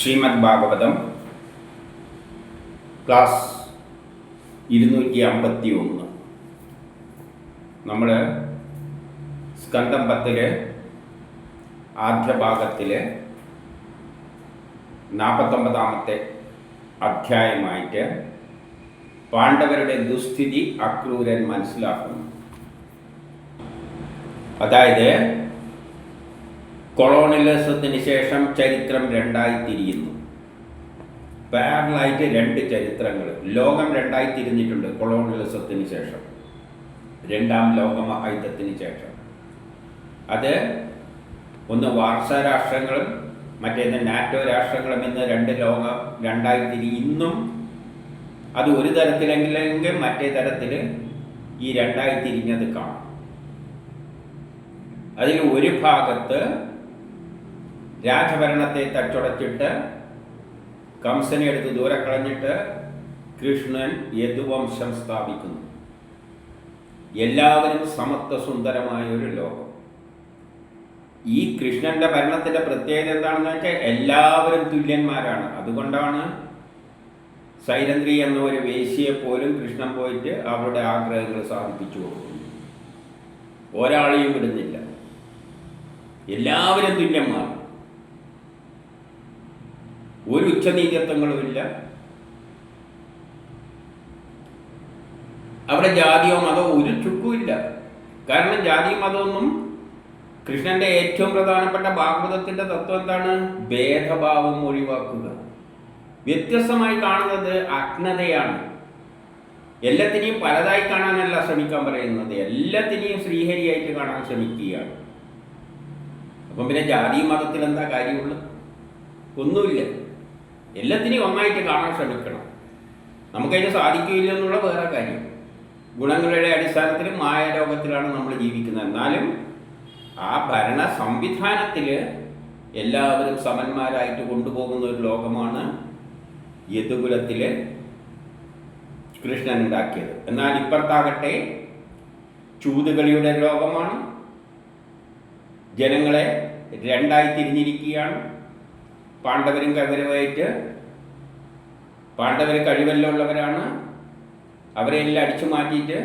Shrimad Bhagavatam class 251. നമ്മൾ സ്കന്ധം 10 ആദ്യ ഭാഗത്തിലെ 49ാമത്തെ അധ്യായമായിട്ട് പാണ്ഡവരുടെ ദുസ്ഥിതി അക്രൂരൻ മനസ്സിലാക്കുന്നു. അതായത് കൊളോണിയലിസത്തിന് ശേഷം ചരിത്രം രണ്ടായി തിരിയുന്നു. പാരലായിട്ട് രണ്ട് ചരിത്രങ്ങൾ, ലോകം രണ്ടായി തിരിഞ്ഞിട്ടുണ്ട് കൊളോണിയലിസത്തിന് ശേഷം, രണ്ടാം ലോകമഹായുദ്ധത്തിന് ശേഷം. അത് ഒന്ന് വാർസ രാഷ്ട്രങ്ങളും മറ്റേത് നാറ്റോ രാഷ്ട്രങ്ങളും എന്ന് ലോകം രണ്ടായി തിരിയും. ഇന്നും അത് ഒരു തരത്തിലെങ്കിലും മറ്റേ തരത്തിൽ ഈ രണ്ടായി തിരിഞ്ഞത് കാണാം. അതിൽ ഒരു ഭാഗത്ത് രാജഭരണത്തെ തച്ചുടച്ചിട്ട് കംസനെ എടുത്ത് ദൂരെ കളഞ്ഞിട്ട് കൃഷ്ണൻ യദുവംശം സ്ഥാപിക്കുന്നു. എല്ലാവരും സമത്വ സുന്ദരമായ ഒരു ലോകം. ഈ കൃഷ്ണന്റെ ഭരണത്തിന്റെ പ്രത്യേകത എന്താണെന്ന് വെച്ചാൽ എല്ലാവരും തുല്യന്മാരാണ്. അതുകൊണ്ടാണ് സൈരന്ധ്രി എന്ന ഒരു വേശ്യയെ പോലും കൃഷ്ണൻ പോയിട്ട് അവരുടെ ആഗ്രഹങ്ങൾ സാധിപ്പിച്ചു കൊടുക്കുന്നു. ഒരാളെയും വിടുന്നില്ല, എല്ലാവരും തുല്യന്മാർ, ഒരു ഉച്ചനീചത്വങ്ങളുമില്ല. അവിടെ ജാതിയോ മതമോ ഒരു ചുക്കുമില്ല. കാരണം ജാതിയും മതമൊന്നും, കൃഷ്ണന്റെ ഏറ്റവും പ്രധാനപ്പെട്ട ഭാഗവതത്തിന്റെ തത്വം എന്താണ്? ഭേദഭാവം ഒഴിവാക്കുക. വ്യത്യസ്തമായി കാണുന്നത് അജ്ഞതയാണ്. എല്ലാത്തിനെയും പലതായി കാണാനല്ല ശ്രമിക്കാൻ പറയുന്നത്, എല്ലാത്തിനെയും ശ്രീഹരിയായിട്ട് കാണാൻ ശ്രമിക്കുകയാണ്. അപ്പം പിന്നെ ജാതിയും മതത്തിൽ എന്താ കാര്യമുള്ളത്? ഒന്നുമില്ല. എല്ലാത്തിനെയും ഒന്നായിട്ട് കാണാൻ ശ്രമിക്കണം. നമുക്കതിന് സാധിക്കില്ല എന്നുള്ള വേറെ കാര്യം. ഗുണങ്ങളുടെ അടിസ്ഥാനത്തിൽ മായാലോകത്തിലാണ് നമ്മൾ ജീവിക്കുന്നത്. എന്നാലും ആ ഭരണ സംവിധാനത്തിൽ എല്ലാവരും സമന്മാരായിട്ട് കൊണ്ടുപോകുന്ന ഒരു ലോകമാണ് യദുകുലത്തിൽ കൃഷ്ണൻ ഉണ്ടാക്കിയത്. എന്നാൽ ഇപ്പുറത്താകട്ടെ ചൂതുകളിയുടെ ലോകമാണ്. ജനങ്ങളെ രണ്ടായി തിരിഞ്ഞിരിക്കുകയാണ്. പാണ്ഡവരും കൗരവമായിട്ട്. പാണ്ഡവർ കഴിവല്ലുള്ളവരാണ്. അവരെല്ലാം അടിച്ചു മാറ്റിയിട്ട്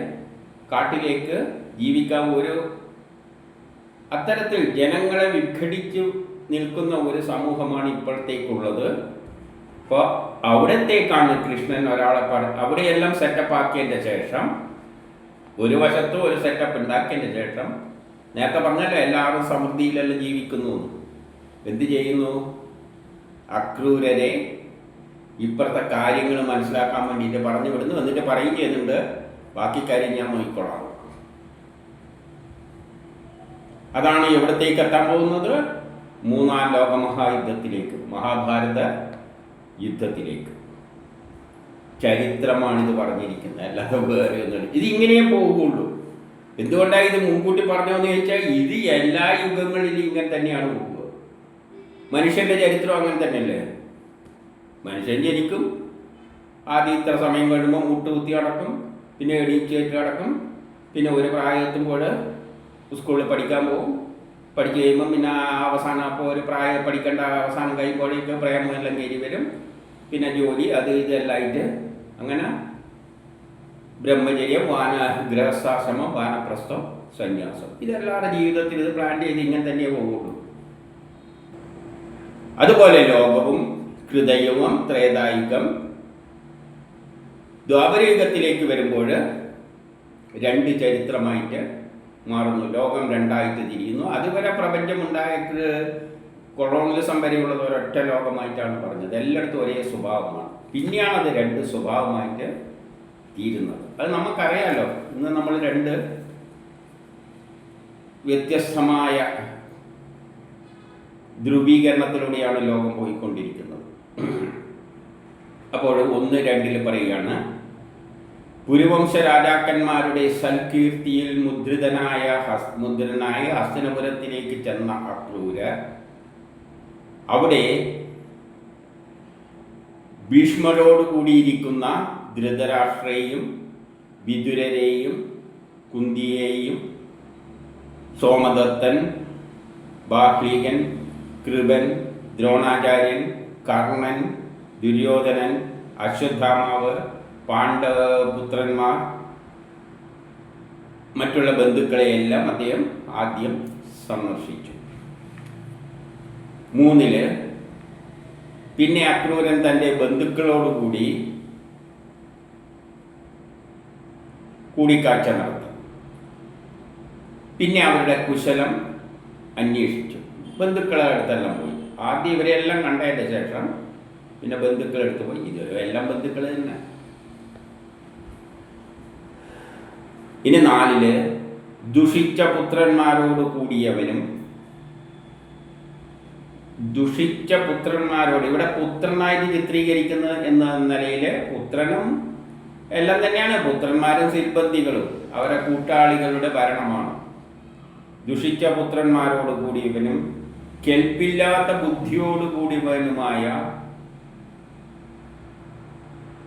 കാട്ടിലേക്ക് ജീവിക്കാൻ ഒരു അത്തരത്തിൽ ജനങ്ങളെ വിഘടിച്ചു നിൽക്കുന്ന ഒരു സമൂഹമാണ് ഇപ്പോഴത്തേക്കുള്ളത്. അപ്പോൾ അവിടത്തേക്കാണ് കൃഷ്ണൻ ഒരാളെ അവിടെയെല്ലാം സെറ്റപ്പ് ആക്കിയതിൻ്റെ ശേഷം, ഒരു വശത്ത് ഒരു സെറ്റപ്പ് ഉണ്ടാക്കിയതിൻ്റെ ശേഷം, നേരത്തെ പറഞ്ഞല്ലോ എല്ലാവരും സമൃദ്ധിയിലെല്ലാം ജീവിക്കുന്നു. എന്ത് ചെയ്യുന്നു? അക്രൂരരെ ഇപ്പുറത്തെ കാര്യങ്ങൾ മനസ്സിലാക്കാൻ വേണ്ടിയിട്ട് പറഞ്ഞു വിടുന്നു. എന്നിട്ട് പറയും ചെയ്യുന്നുണ്ട്, ബാക്കി കാര്യം ഞാൻ നോക്കിക്കൊള്ളാം. അതാണ് എവിടത്തേക്ക് എത്താൻ പോകുന്നത്? മൂന്നാം ലോകമഹായുദ്ധത്തിലേക്ക്, മഹാഭാരത യുദ്ധത്തിലേക്ക്. ചരിത്രമാണിത് പറഞ്ഞിരിക്കുന്നത്, അല്ലാതെ വേറെ ഒന്നും. ഇത് ഇങ്ങനെയേ പോകുള്ളൂ. എന്തുകൊണ്ടാണ് ഇത് മുൻകൂട്ടി പറഞ്ഞതെന്ന് ചോദിച്ചാൽ, ഇത് എല്ലാ യുഗങ്ങളിലും ഇങ്ങനെ തന്നെയാണ് പോകുക. മനുഷ്യന്റെ ചരിത്രം അങ്ങനെ തന്നെയല്ലേ? മനുഷ്യൻ ജനിക്കും, ആദ്യം ഇത്ര സമയം കഴിയുമ്പോൾ മുട്ടുകുത്തി അടക്കും, പിന്നെ എണീച്ചേറ്റ് അടക്കും, പിന്നെ ഒരു പ്രായത്തുമ്പോൾ സ്കൂളിൽ പഠിക്കാൻ പോകും. പഠിച്ചു കഴിയുമ്പം പിന്നെ അവസാനം അപ്പോൾ ഒരു പ്രായം പഠിക്കേണ്ട അവസാനം കഴിയുമ്പോഴേക്ക് പ്രേമെല്ലാം കയറി വരും. പിന്നെ ജോലി, അത് ഇതെല്ലാം ആയിട്ട് അങ്ങനെ ബ്രഹ്മചര്യം, ഗൃഹസ്ഥാശ്രമം, വാനപ്രസ്ഥം, സന്യാസം, ഇതെല്ലാവരുടെ ജീവിതത്തിൽ ഇത് പ്ലാൻ ചെയ്ത് ഇങ്ങനെ തന്നെ പോകുള്ളൂ. അതുപോലെ ലോകവും ഹൃദയവും ത്രേതായുഗം, ദ്വാപരയുഗത്തിലേക്ക് വരുമ്പോൾ രണ്ട് ചരിത്രമായിട്ട് മാറുന്നു. ലോകം രണ്ടായിട്ട് തിരിയുന്നു. അതുവരെ പ്രപഞ്ചമുണ്ടായിട്ട് കൊളോണിയലിസം വരെയുള്ളത് ഒരൊറ്റ ലോകമായിട്ടാണ് പറഞ്ഞത്. എല്ലായിടത്തും ഒരേ സ്വഭാവമാണ്. പിന്നെയാണ് അത് രണ്ട് സ്വഭാവമായിട്ട് തീരുന്നത്. അത് നമുക്കറിയാലോ. ഇന്ന് നമ്മൾ രണ്ട് വ്യത്യസ്തമായ ധ്രുവീകരണത്തിലൂടെയാണ് ലോകം പോയിക്കൊണ്ടിരിക്കുന്നത്. അപ്പോൾ 1:2 പറയുകയാണ്, പുരുവംശ രാജാക്കന്മാരുടെ സൽകീർത്തിയിൽ മുദ്രിതനായ ഹസ്തിനപുരത്തിലേക്ക് ചെന്ന അക്രൂര അവിടെ ഭീഷ്മരോട് കൂടിയിരിക്കുന്ന ധൃതരാഷ്ട്രയെയും വിതുരരെയും കുന്തിയെയും സോമദത്തൻ, ബാഹ്ലികൻ, കൃപൻ, ദ്രോണാചാര്യൻ, കർണൻ, ദുര്യോധനൻ, അശ്വത്ഥാമാവ്, പാണ്ഡവപുത്രന്മാർ, മറ്റുള്ള ബന്ധുക്കളെയെല്ലാം അദ്ദേഹം ആദ്യം സന്ദർശിച്ചു. 3 പിന്നെ അക്രൂരൻ തൻ്റെ ബന്ധുക്കളോടുകൂടി കൂടിക്കാഴ്ച നടത്തി. പിന്നെ അവരുടെ കുശലം അന്വേഷിച്ചു. ബന്ധുക്കളെ അടുത്തെല്ലാം പോയി. ആദ്യം ഇവരെല്ലാം കണ്ടതിൻ്റെ ശേഷം പിന്നെ ബന്ധുക്കളെടുത്ത് പോയി. ഇതെല്ലാം ബന്ധുക്കൾ തന്നെ. ഇനി 4 ദുഷിച്ച പുത്രന്മാരോട് കൂടിയവനും. ദുഷിച്ച പുത്രന്മാരോട് ഇവിടെ പുത്രനായിട്ട് ചിത്രീകരിക്കുന്നത് എന്ന നിലയിൽ പുത്രനും എല്ലാം തന്നെയാണ്. പുത്രന്മാരും സിൽബന്ധികളും അവരെ കൂട്ടാളികളുടെ ഭരണമാണ്. ദുഷിച്ച പുത്രന്മാരോട് കൂടിയവനും കെൽപ്പില്ലാത്ത ബുദ്ധിയോടുകൂടിയവനുമായ,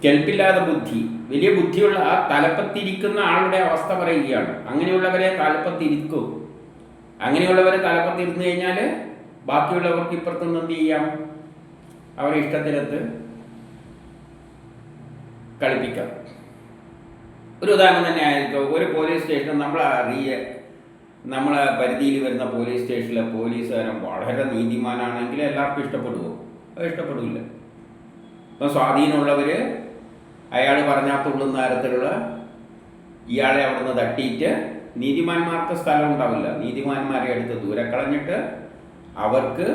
കെൽപ്പില്ലാത്ത ബുദ്ധി, വലിയ ബുദ്ധിയുള്ള ആ തലപ്പത്തിരിക്കുന്ന ആളുടെ അവസ്ഥ പറയുകയാണ്. അങ്ങനെയുള്ളവരെ തലപ്പത്തിരിക്കും. അങ്ങനെയുള്ളവരെ തലപ്പത്തിരുന്നു കഴിഞ്ഞാൽ ബാക്കിയുള്ളവർക്ക് ഇപ്പുറത്തുനിന്ന് എന്ത് ചെയ്യാം? അവരെ ഇഷ്ടത്തിനകത്ത് കളിപ്പിക്കാം. ഒരു ഉദാഹരണം തന്നെ ആയിരിക്കും. ഒരു പോലീസ് സ്റ്റേഷൻ നമ്മളെ പരിധിയിൽ വരുന്ന പോലീസ് സ്റ്റേഷനിലെ പോലീസുകാരൻ വളരെ നീതിമാനാണെങ്കിൽ എല്ലാവർക്കും ഇഷ്ടപ്പെടുമോ? അത് ഇഷ്ടപ്പെടില്ല. ഇപ്പം സ്വാധീനമുള്ളവർ അയാൾ പറഞ്ഞാൽ തുള്ളുന്ന തരത്തിലുള്ള ഇയാളെ അവിടെ നിന്ന് തട്ടിയിട്ട് നീതിമാന്മാർക്ക് സ്ഥലം ഉണ്ടാവില്ല. നീതിമാന്മാരെ അടുത്ത് ദൂരെ കളഞ്ഞിട്ട് അവർക്ക്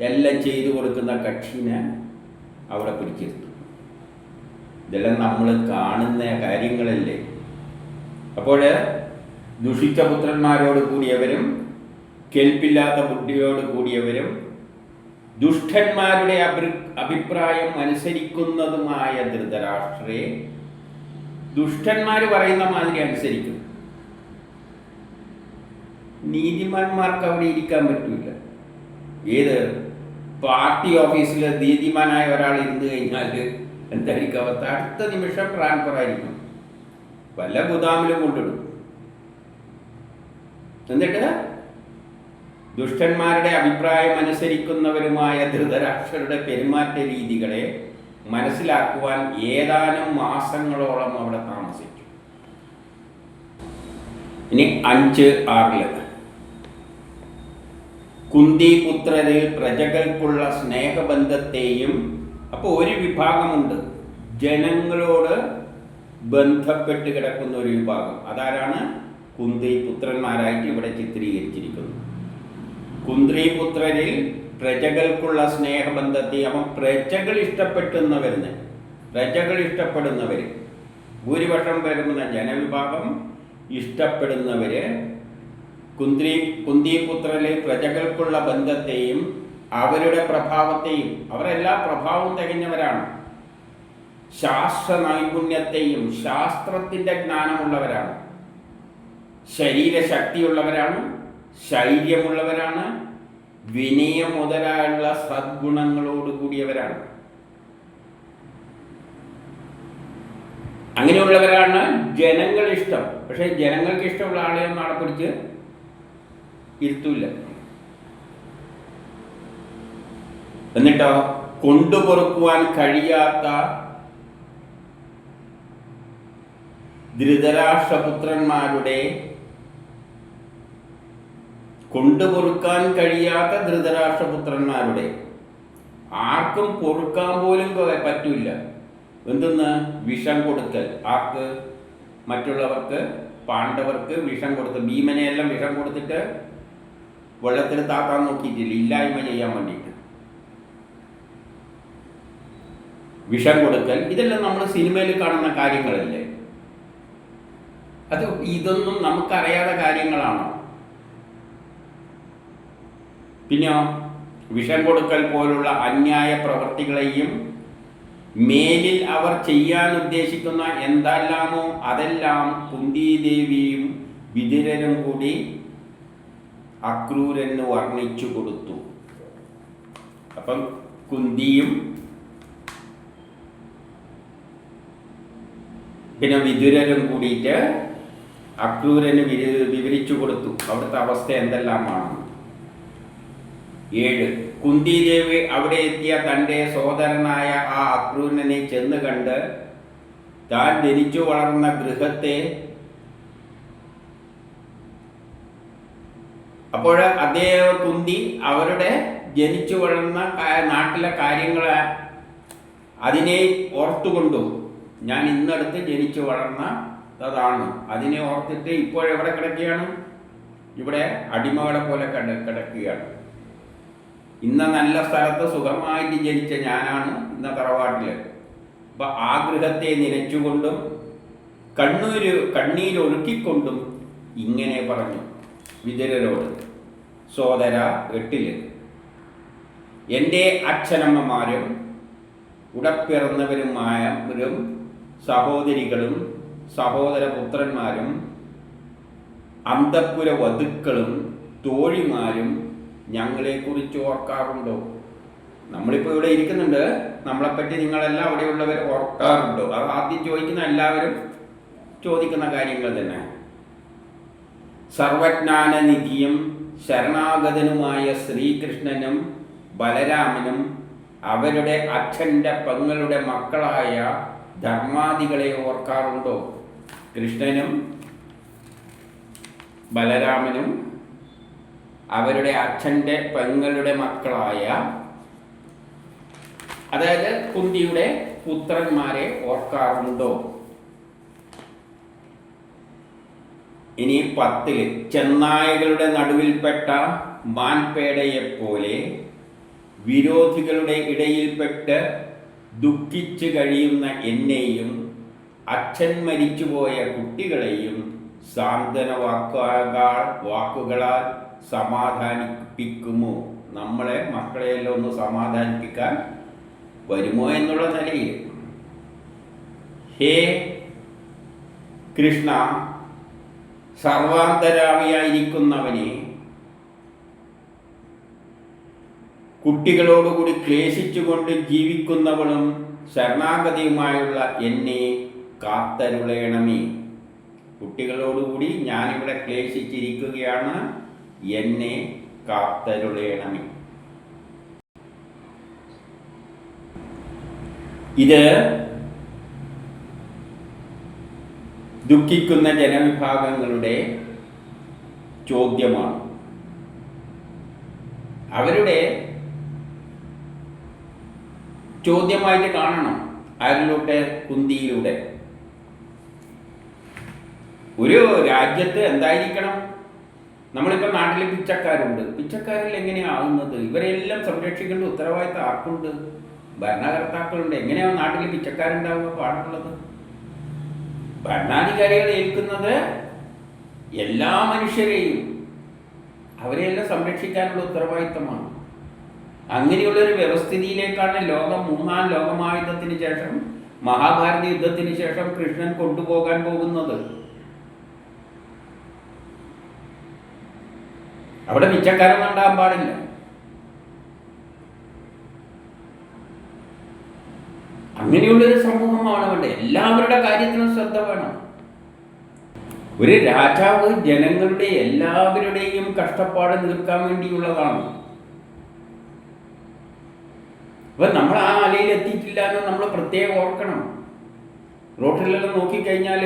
എല്ലാം ചെയ്തു കൊടുക്കുന്ന കക്ഷിനെ അവിടെ പിടിച്ചിരുത്തും. ഇതെല്ലാം നമ്മൾ കാണുന്ന കാര്യങ്ങളല്ലേ. അപ്പോൾ ദുഷിച്ച പുത്രന്മാരോട് കൂടിയവരും കെൽപ്പില്ലാത്ത ബുദ്ധിയോട് കൂടിയവരും ദുഷ്ടന്മാരുടെ അഭിപ്രായം അനുസരിക്കുന്നതുമായ ധൃതരാഷ്ട്രരെ. ദുഷ്ടന്മാർ പറയുന്ന മാതിരി അനുസരിക്കും. നീതിമാന്മാർക്ക് അവിടെ ഇരിക്കാൻ പറ്റില്ല. ഏത് പാർട്ടി ഓഫീസിൽ നീതിമാനായ ഒരാൾ ഇരുന്ന് കഴിഞ്ഞാൽ എന്തായിരിക്കും അവസ്ഥ? അടുത്ത നിമിഷം ട്രാൻസ്ഫർ ആയിരിക്കും, വല്ല ഗുദാമിലും കൊണ്ടിടും. എന്നിട്ട് ദുഷ്ടന്മാരുടെ അഭിപ്രായം അനുസരിക്കുന്നവരുമായ ധൃതരാഷ്ട്രരുടെ പെരുമാറ്റ രീതികളെ മനസ്സിലാക്കുവാൻ ഏതാനും മാസങ്ങളോളം അവിടെ താമസിച്ചു. ഇനി 5:6 കുന്തിപുത്രരിൽ പ്രജകൾക്കുള്ള സ്നേഹബന്ധത്തെയും. അപ്പോൾ ഒരു വിഭാഗമുണ്ട് ജനങ്ങളോട് ബന്ധപ്പെട്ട് കിടക്കുന്ന ഒരു വിഭാഗം. അതാരാണ്? കുന്തിപുത്രന്മാരായിട്ട് ഇവിടെ ചിത്രീകരിച്ചിരിക്കുന്നു. കുന്തിപുത്രരിൽ പ്രജകൾക്കുള്ള സ്നേഹബന്ധത്തെ. അപ്പം പ്രജകൾ ഇഷ്ടപ്പെടുന്നവർ ഭൂരിപക്ഷം വരുന്ന ജനവിഭാഗം ഇഷ്ടപ്പെടുന്നവര് കുന്തിപുത്രരിൽ പ്രജകൾക്കുള്ള ബന്ധത്തെയും അവരുടെ പ്രഭാവത്തെയും. അവരെല്ലാ പ്രഭാവവും തികഞ്ഞവരാണ്. ശാസ്ത്ര നൈപുണ്യത്തെയും, ശാസ്ത്രത്തിൻ്റെ ജ്ഞാനമുള്ളവരാണ്. ശരീരശക്തിയുള്ളവരാണ്, ശൈര്യമുള്ളവരാണ്, വിനയം മുതലായുള്ള സദ്ഗുണങ്ങളോട് കൂടിയവരാണ്. അങ്ങനെയുള്ളവരാണ് ജനങ്ങൾ ഇഷ്ടം. പക്ഷേ ജനങ്ങൾക്ക് ഇഷ്ടമുള്ള ആളെയൊന്നും അവിടെ പിടിച്ച് ഇരുത്തൂല്ല. എന്നിട്ടോ കൊണ്ടുപൊറുക്കുവാൻ കഴിയാത്ത ധൃതരാഷ്ട്രപുത്രന്മാരുടെ ആർക്കും പൊറുക്കാൻ പോലും പറ്റൂല. എന്തെന്ന്? വിഷം കൊടുക്കൽ. ആർക്ക്? മറ്റുള്ളവർക്ക്, പാണ്ഡവർക്ക് വിഷം കൊടുത്ത്. ഭീമനെയെല്ലാം വിഷം കൊടുത്തിട്ട് വെള്ളത്തിൽ താത്താൻ നോക്കിയിട്ടില്ല, ഇല്ലായ്മ ചെയ്യാൻ വേണ്ടിയിട്ട് വിഷം കൊടുക്കൽ. ഇതെല്ലാം നമ്മൾ സിനിമയിൽ കാണുന്ന കാര്യങ്ങളല്ലേ. ഇതൊന്നും നമുക്കറിയാത്ത കാര്യങ്ങളാണോ? പിന്നെ വിഷം കൊടുക്കൽ പോലുള്ള അന്യായ പ്രവൃത്തികളെയും മേലിൽ അവർ ചെയ്യാൻ ഉദ്ദേശിക്കുന്ന എന്തെല്ലാമോ അതെല്ലാം കുന്തിദേവിയും വിതുരരും കൂടി അക്രൂരന് വർണ്ണിച്ചു കൊടുത്തു. അപ്പം കുന്തിയും പിന്നെ വിതുരരും കൂടിയിട്ട് അക്രൂരന് വിവരിച്ചു കൊടുത്തു അവിടുത്തെ അവസ്ഥ എന്തെല്ലാമാണ്. 7 കുന്തിദേവി അവിടെ എത്തിയ തൻ്റെ സോദരനായ ആ അക്രൂരനെ ചെന്ന് കണ്ട് താൻ ജനിച്ചു വളർന്ന ഗൃഹത്തെ, അപ്പോൾ അതേ കുന്തി അവരുടെ ജനിച്ചു വളർന്ന നാട്ടിലെ കാര്യങ്ങൾ അതിനെ ഓർത്തുകൊണ്ടു, ഞാൻ ഇന്നടുത്ത് ജനിച്ചു വളർന്നതാണ്, അതിനെ ഓർത്തിട്ട് ഇപ്പോഴെവിടെ കിടക്കുകയാണ്? ഇവിടെ അടിമകളെ പോലെ കിടക്കുകയാണ്. ഇന്ന നല്ല സ്ഥലത്ത് സുഖമായിട്ട് ജനിച്ച ഞാനാണ് ഇന്ന തറവാട്ടിൽ. അപ്പൊ ആ ഗൃഹത്തെ നനച്ചുകൊണ്ടും കണ്ണീരൊഴുക്കിക്കൊണ്ടും ഇങ്ങനെ പറഞ്ഞു വിതുരരോട്. സോദര 8 എൻ്റെ അച്ഛനമ്മമാരും ഉടപ്പിറന്നവരുമായവരും സഹോദരികളും സഹോദരപുത്രന്മാരും അന്തഃപുര വധുക്കളും തോഴിമാരും ഞങ്ങളെക്കുറിച്ച് ഓർക്കാറുണ്ടോ? നമ്മളിപ്പോൾ ഇവിടെ ഇരിക്കുന്നുണ്ട്, നമ്മളെപ്പറ്റി നിങ്ങളെല്ലാം അവിടെയുള്ളവർ ഓർക്കാറുണ്ടോ? അത് ആദ്യം ചോദിക്കുന്ന എല്ലാവരും ചോദിക്കുന്ന കാര്യങ്ങൾ തന്നെ. സർവജ്ഞാനനിധിയും ശരണാഗതനുമായ ശ്രീകൃഷ്ണനും ബലരാമനും അവരുടെ അച്ഛൻ്റെ പെങ്ങളുടെ മക്കളായ ധർമാദികളെ ഓർക്കാറുണ്ടോ? കൃഷ്ണനും ബലരാമനും അവരുടെ അച്ഛൻ്റെ പെങ്ങളുടെ മക്കളായ, അതായത് കുന്തിയുടെ പുത്രന്മാരെ ഓർക്കാറുണ്ടോ? ഇനി 10 ചെന്നായകളുടെ നടുവിൽപ്പെട്ട മാൻപേടയെപ്പോലെ വിരോധികളുടെ ഇടയിൽപ്പെട്ട് ദുഃഖിച്ച് കഴിയുന്ന എന്നെയും അച്ഛൻ മരിച്ചുപോയ കുട്ടികളെയും സാന്ത്വന വാക്കുകളാൽ സമാധാനിപ്പിക്കുമോ? നമ്മളെ മക്കളെയെല്ലാം ഒന്ന് സമാധാനിപ്പിക്കാൻ വരുമോ എന്നുള്ള നിലയിൽ, ഹേ കൃഷ്ണ, സർവാന്തരാമിയായിരിക്കുന്നവനെ, കുട്ടികളോടുകൂടി ക്ലേശിച്ചുകൊണ്ട് ജീവിക്കുന്നവളും ശരണാഗതിയുമായുള്ള എന്നെ കാത്തരുളേണമേ. കുട്ടികളോടുകൂടി ഞാനിവിടെ ക്ലേശിച്ചിരിക്കുകയാണ്, എന്നെ കാത്തരുളേണമേ. ഇത് ദുഃഖിക്കുന്ന ജനവിഭാഗങ്ങളുടെ ചോദ്യമാണ്. അവരുടെ ചോദ്യമായിട്ട് കാണണം. ആരിലൂടെ? കുന്തിയിലൂടെ. ഒരു രാജ്യത്ത് എന്തായിരിക്കണം? നമ്മളിപ്പോൾ നാട്ടിൽ പിച്ചക്കാരുണ്ട്. പിച്ചക്കാരിൽ എങ്ങനെയാവുന്നത്? ഇവരെല്ലാം സംരക്ഷിക്കേണ്ട ഉത്തരവാദിത്തം ആർക്കുണ്ട്? ഭരണകർത്താക്കളുണ്ട്. എങ്ങനെയാണ് നാട്ടിൽ പിച്ചക്കാരുണ്ടാവുക പാടുള്ളത്? ഭരണാധികാരികൾ ഏൽക്കുന്നത് എല്ലാ മനുഷ്യരെയും, അവരെയെല്ലാം സംരക്ഷിക്കാനുള്ള ഉത്തരവാദിത്തമാണ്. അങ്ങനെയുള്ളൊരു വ്യവസ്ഥിതിയിലേക്കാണ് ലോകം 3ാം ലോകമഹായുദ്ധത്തിന് ശേഷം, മഹാഭാരത യുദ്ധത്തിന് ശേഷം കൃഷ്ണൻ കൊണ്ടുപോകാൻ പോകുന്നത്. അവിടെ പിച്ചക്കാരൊന്നും ഉണ്ടാകാൻ പാടില്ല. അങ്ങനെയുള്ളൊരു സമൂഹമാണ് വേണ്ടത്. എല്ലാവരുടെ കാര്യത്തിനും ശ്രദ്ധ വേണം. ഒരു രാജാവ് ജനങ്ങളുടെ എല്ലാവരുടെയും കഷ്ടപ്പാട് തീർക്കാൻ വേണ്ടിയുള്ളതാണ്. അപ്പൊ നമ്മൾ ആ അലയിൽ എത്തിയിട്ടില്ല എന്ന് നമ്മൾ പ്രത്യേകം ഓർക്കണം. റോട്ടിലെല്ലാം നോക്കിക്കഴിഞ്ഞാൽ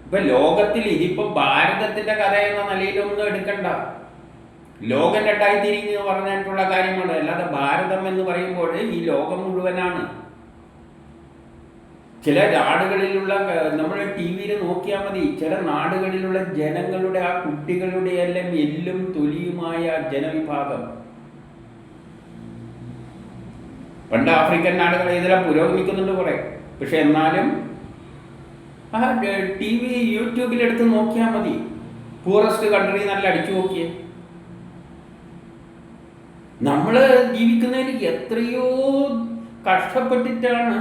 ഇപ്പൊ ലോകത്തിൽ ഇതിപ്പോ ഭാരതത്തിന്റെ കഥ എന്ന നിലയിലൊന്നും എടുക്കണ്ട. ലോകം രണ്ടായിത്തിരിഞ്ഞ് പറഞ്ഞിട്ടുള്ള കാര്യമാണ്. അല്ലാതെ ഭാരതം എന്ന് പറയുമ്പോൾ ഈ ലോകം മുഴുവനാണ്. ചില നാടുകളിലുള്ള, നമ്മൾ TV-യിൽ നോക്കിയാൽ മതി, ചില നാടുകളിലുള്ള ജനങ്ങളുടെ, ആ കുട്ടികളുടെ എല്ലാം എല്ലും തൊലിയുമായ ജനവിഭാഗം. പണ്ട് ആഫ്രിക്കൻ നാടുകൾ ഇതെല്ലാം പുരോഗമിക്കുന്നുണ്ട് കുറെ. പക്ഷെ എന്നാലും ആ TV യൂട്യൂബിലെടുത്ത് നോക്കിയാൽ മതി. പൂറസ്റ്റ് കൺട്രി നല്ല അടിച്ചു നോക്കിയേ. നമ്മൾ ജീവിക്കുന്നതിൽ എത്രയോ കഷ്ടപ്പെട്ടിട്ടാണ്.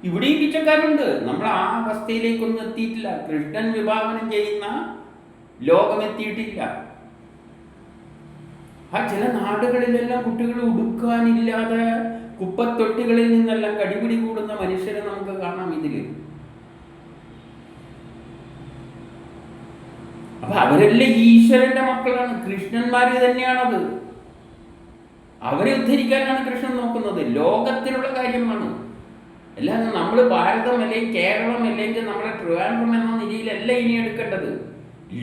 ഇവിടെയും പിച്ചക്കാരുണ്ട്. നമ്മൾ ആ അവസ്ഥയിലേക്കൊന്നും എത്തിയിട്ടില്ല. കൃഷ്ണൻ വിഭാവനം ചെയ്യുന്ന ലോകമെത്തിയിട്ടില്ല. ആ ചില നാടുകളിലെല്ലാം കുട്ടികൾ ഉടുക്കാനില്ലാതെ കുപ്പത്തൊട്ടികളിൽ നിന്നെല്ലാം കടിപിടി കൂടുന്ന മനുഷ്യരെ നമുക്ക് കാണാം ഇതില്. അപ്പൊ അവരെല്ലാം ഈശ്വരന്റെ മക്കളാണ്, കൃഷ്ണന്മാര് തന്നെയാണത്. അവരെ ഉദ്ധരിക്കാനാണ് കൃഷ്ണൻ നോക്കുന്നത്. ലോകത്തിലുള്ള കാര്യമാണ്. അല്ലാതെ നമ്മൾ ഭാരതം അല്ലെങ്കിൽ കേരളം അല്ലെങ്കിൽ നമ്മുടെ ട്രിവാൻഡ്രം എന്ന നിലയിലല്ല ഇനി എടുക്കേണ്ടത്.